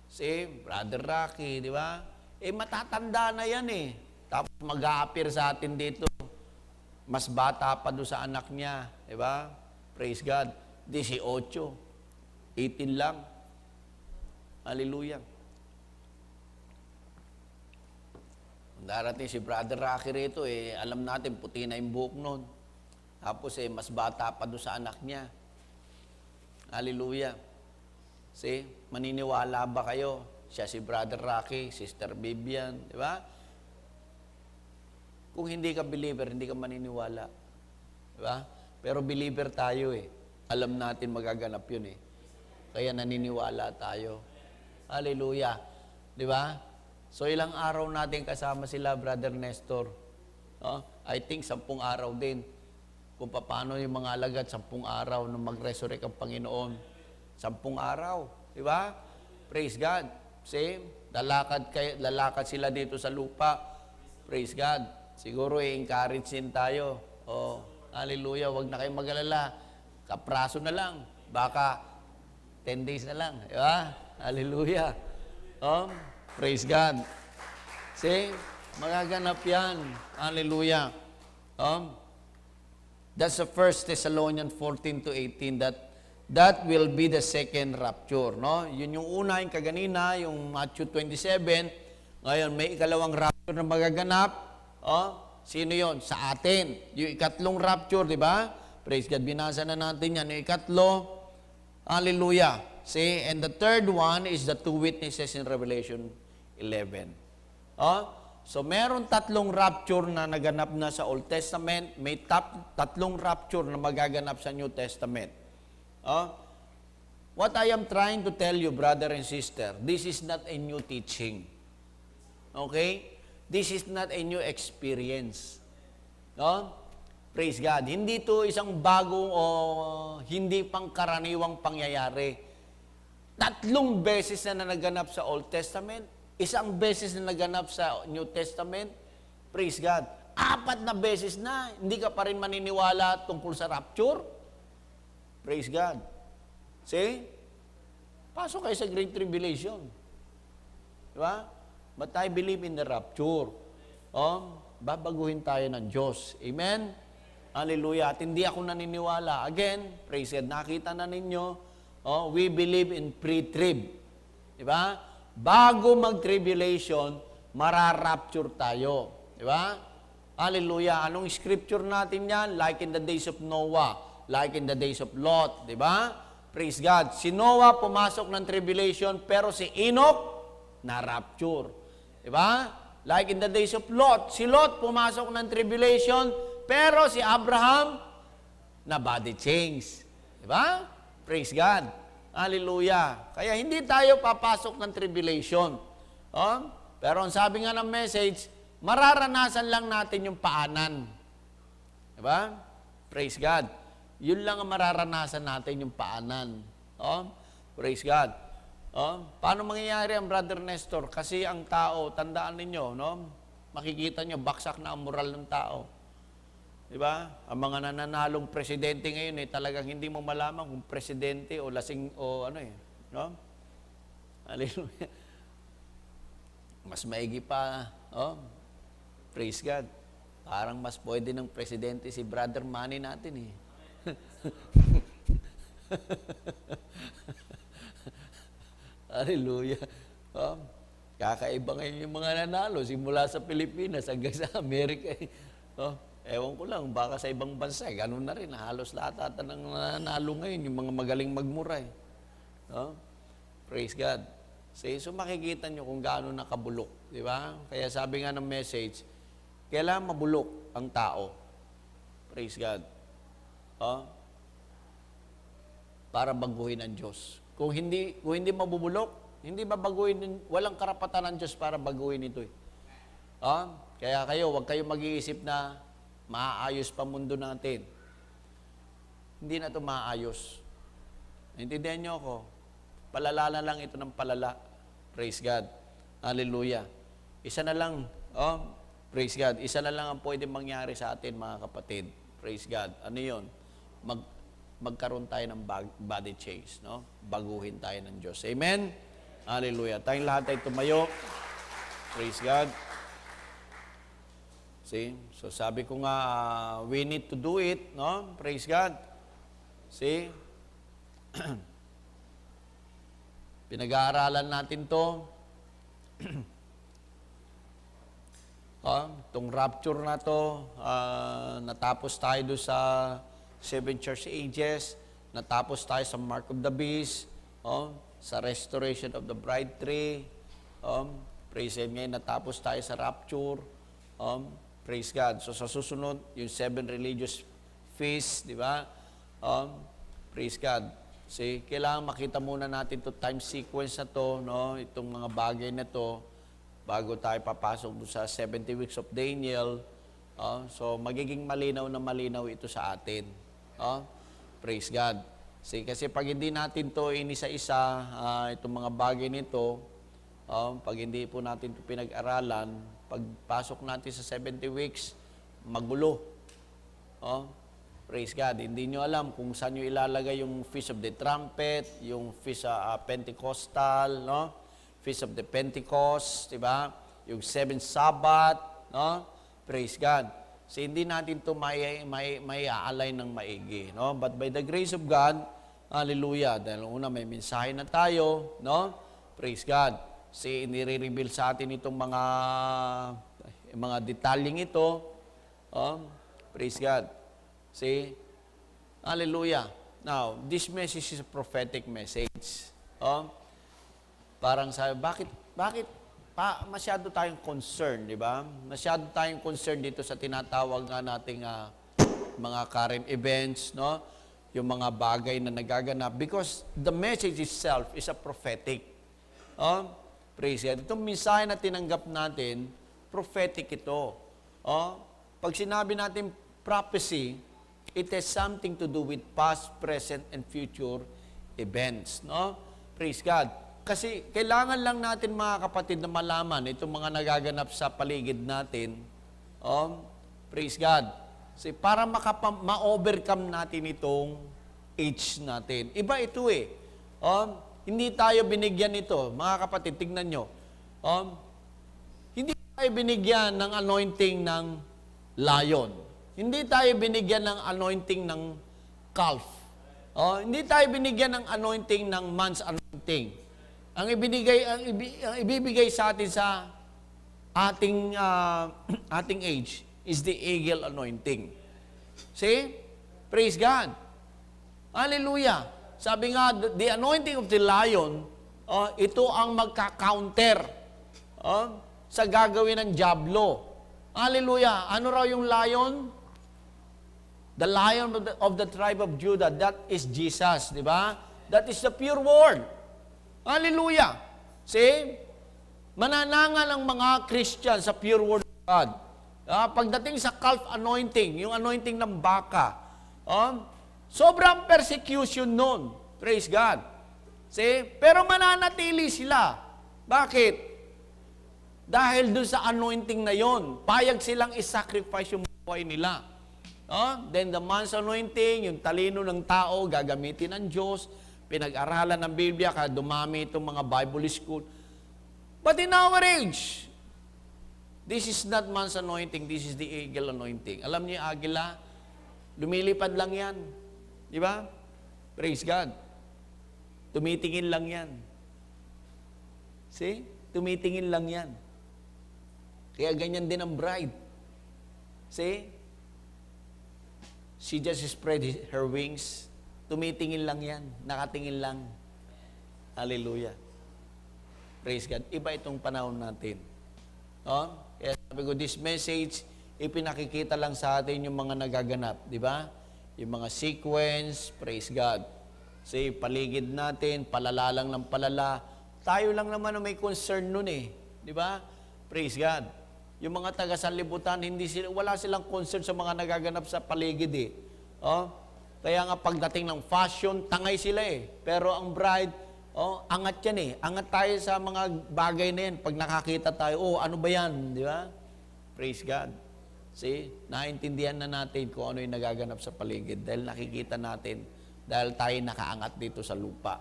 Speaker 2: Si Brother Rocky, di ba? Matatanda na yan eh. Tapos mag-a-appear sa atin dito. Mas bata pa doon sa anak niya, di ba? Praise God. 18, 18 lang. Hallelujah. Darating si Brother Rocky rito, alam natin, puti na yung buhok nun. Tapos mas bata pa doon sa anak niya. Hallelujah. See, maniniwala ba kayo? Siya si Brother Rocky, Sister Bibian, di ba? Kung hindi ka believer, hindi ka maniniwala. Di ba? Pero believer tayo Alam natin magaganap yun Kaya naniniwala tayo. Hallelujah. Di ba? So ilang araw natin kasama sila, Brother Nestor? I think 10 araw din. Kung paano yung mga alagad, 10 araw nung mag-resurrect ang Panginoon. 10 araw. Di ba? Praise God. See? Lalakad sila dito sa lupa. Praise God. Siguro encourage din tayo. Hallelujah. Huwag na kayong mag-alala. Kapraso na lang. Baka 10 days na lang. Di ba? Hallelujah. Praise God. See? Magaganap yan. Hallelujah. That's the 1 Thessalonians 14 to 18 that will be the second rapture. No? Yun yung una, yung kaganina, yung Matthew 27. Ngayon, may ikalawang rapture na magaganap. Sino yon? Sa atin. Yung ikatlong rapture, di ba? Praise God. Binasa na natin yan. Yung ikatlo, hallelujah. See, and the third one is the two witnesses in Revelation 11. So, meron tatlong rapture na naganap na sa Old Testament. May tatlong rapture na magaganap sa New Testament. What I am trying to tell you, brother and sister, this is not a new teaching. Okay? This is not a new experience. No? Praise God. Hindi ito isang bagong o hindi pangkaraniwang pangyayari. Tatlong beses na naganap sa Old Testament, isang beses na naganap sa New Testament. Praise God. 4 na beses na, hindi ka pa rin maniniwala tungkol sa rapture. Praise God. See? Pasok kayo sa Great Tribulation. Diba? But I believe in the rapture. Babaguhin tayo ng Diyos. Amen? Hallelujah. At hindi ako naniniwala. Again, praise God, nakita na ninyo, we believe in pre-trib. Diba? Bago mag-tribulation, mararapture tayo. Diba? Hallelujah. Anong scripture natin yan? Like in the days of Noah, like in the days of Lot. Diba? Praise God. Si Noah pumasok ng tribulation, pero si Enoch na-rapture. Diba? Like in the days of Lot. Si Lot pumasok ng tribulation, pero si Abraham na body change. Diba? Praise God. Hallelujah. Kaya hindi tayo papasok ng tribulation. Pero ang sabi nga ng message, mararanasan lang natin yung paanan. Diba? Praise God. Yun lang ang mararanasan natin, yung paanan. Praise God. Paano mangyayari ang Brother Nestor? Kasi ang tao, tandaan ninyo, makikita nyo, baksak na ang moral ng tao. Diba? Ang mga nananalong presidente ngayon, talagang hindi mo malaman kung presidente o lasing o ano eh. No? Hallelujah. Mas maigi pa, praise God. Parang mas pwede ng presidente si Brother Manny natin eh. Hallelujah. Kakaiba ngayon yung mga nanalo, simula sa Pilipinas hanggang sa Amerika. Ewan ko lang, baka sa ibang bansa, ganun na rin. Halos lahat ata ng nanalo ngayon, yung mga magaling magmuray. Praise God. So makikita nyo kung gaano nakabulok. Di ba? Kaya sabi nga ng message, kailangan mabulok ang tao. Praise God. Para baguhin ang Diyos. Kung hindi mabubulok, hindi babaguhin, walang karapatan ng Diyos para baguhin ito. Kaya kayo, huwag kayo mag-iisip na maaayos pa mundo natin. Hindi na ito maaayos. Intindihan niyo ako? Palala na lang ito ng palala. Praise God. Hallelujah. Isa na lang, praise God, isa na lang ang pwede mangyari sa atin, mga kapatid. Praise God. Ano yun? Magkaroon tayo ng body change, no? Baguhin tayo ng Diyos. Amen? Hallelujah. Tayong lahat ay tumayo. Praise God. See? So sabi ko nga, we need to do it, no? Praise God. See? Pinag-aaralan natin to. Itong rapture na to, natapos tayo doon sa 7 church ages, natapos tayo sa mark of the beast, sa restoration of the bride tree, praise God, ngayon natapos tayo sa rapture, praise God. So sa susunod, yung 7 religious feasts, di ba? Praise God. See, kailangan makita muna natin to time sequence na to, no? Itong mga bagay na to, bago tayo papasok sa 70 weeks of Daniel. So magiging malinaw na malinaw ito sa atin. Praise God. See, kasi pag hindi natin to inisa-isa, itong mga bagay nito, pag hindi po natin ito pinag-aralan, pagpasok natin sa 70 weeks, magulo. Praise God. Hindi nyo alam kung saan nyo ilalagay yung Feast of the Trumpet, yung Feast Pentecostal, no? Feast of the Pentecost, di ba? Yung 7th Sabbath, no? Praise God. So, hindi natin ito may aalay ng maigi, no? But by the grace of God, hallelujah, dahil una may mensahe na tayo, no? Praise God. Si inire-reveal sa atin itong mga detalyeng ito, Praise God. See? Hallelujah. Now, this message is a prophetic message. Parang sabi, bakit masyado tayong concerned, di ba? Masyado tayong concerned dito sa tinatawag nga nating mga current events, no? Yung mga bagay na nagaganap. Because the message itself is a prophetic. Praise God. Itong mensahe na tinanggap natin, prophetic ito. Pag sinabi natin prophecy, it has something to do with past, present, and future events. No? Praise God. Kasi kailangan lang natin mga kapatid na malaman itong mga nagaganap sa paligid natin. Praise God. Kasi para ma-overcome natin itong age natin. Iba ito eh. Hindi tayo binigyan nito. Mga kapatid, tignan nyo. Hindi tayo binigyan ng anointing ng lion. Hindi tayo binigyan ng anointing ng calf. Hindi tayo binigyan ng anointing ng man's anointing. Ang ibibigay sa atin sa ating age is the eagle anointing. See? Praise God. Hallelujah. Sabi nga, the anointing of the lion, ito ang magka-counter sa gagawin ng diablo. Hallelujah. Ano raw yung lion? The lion of the tribe of Judah, that is Jesus, di ba? That is the pure word. Hallelujah. See? Mananangal ang mga Christian sa pure word of God. Pagdating sa calf anointing, yung anointing ng baka, sobrang persecution nun. Praise God. See? Pero mananatili sila. Bakit? Dahil dun sa anointing na yon, payag silang isacrifice yung buhay nila. Then the man's anointing, yung talino ng tao, gagamitin ng Diyos, pinag-aralan ng Biblia, kaya dumami itong mga Bible school. But in our age, this is not man's anointing, this is the eagle anointing. Alam niyo, agila, lumilipad lang yan. Di ba? Praise God. Tumitingin lang yan. See? Tumitingin lang yan. Kaya ganyan din ang bride. See? She just spread her wings. Tumitingin lang yan. Nakatingin lang. Hallelujah. Praise God. Iba itong panahon natin. Kaya sabi ko, this message, ipinakikita lang sa atin yung mga nagaganap. Di ba? Yung mga sequence, praise God. Kasi paligid natin, palala lang ng palala. Tayo lang naman na may concern nun eh. Di ba? Praise God. Yung mga taga-sanlibutan, wala silang concern sa mga nagaganap sa paligid eh. Kaya nga pagdating ng fashion, tangay sila eh. Pero ang bride, angat yan eh. Angat tayo sa mga bagay na yan. Pag nakakita tayo, ano ba yan? Di ba? Praise God. See, naintindihan na natin kung ano yung nagaganap sa paligid dahil nakikita natin, dahil tayo nakaangat dito sa lupa.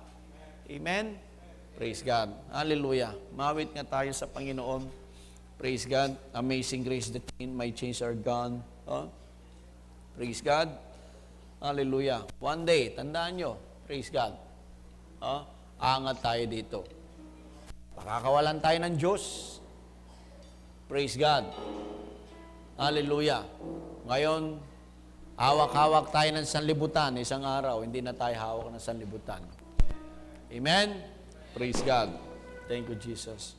Speaker 2: Amen? Praise God. Hallelujah. Mawit nga tayo sa Panginoon. Praise God. Amazing grace, the my chains are gone. Praise God. Hallelujah. One day, tandaan nyo, praise God. Aangat tayo dito. Pakakawalan tayo ng Diyos. Praise God. Hallelujah. Ngayon, hawak-hawak tayo ng sanlibutan. Isang araw, hindi na tayo hawak ng sanlibutan. Amen? Praise God. Thank you, Jesus.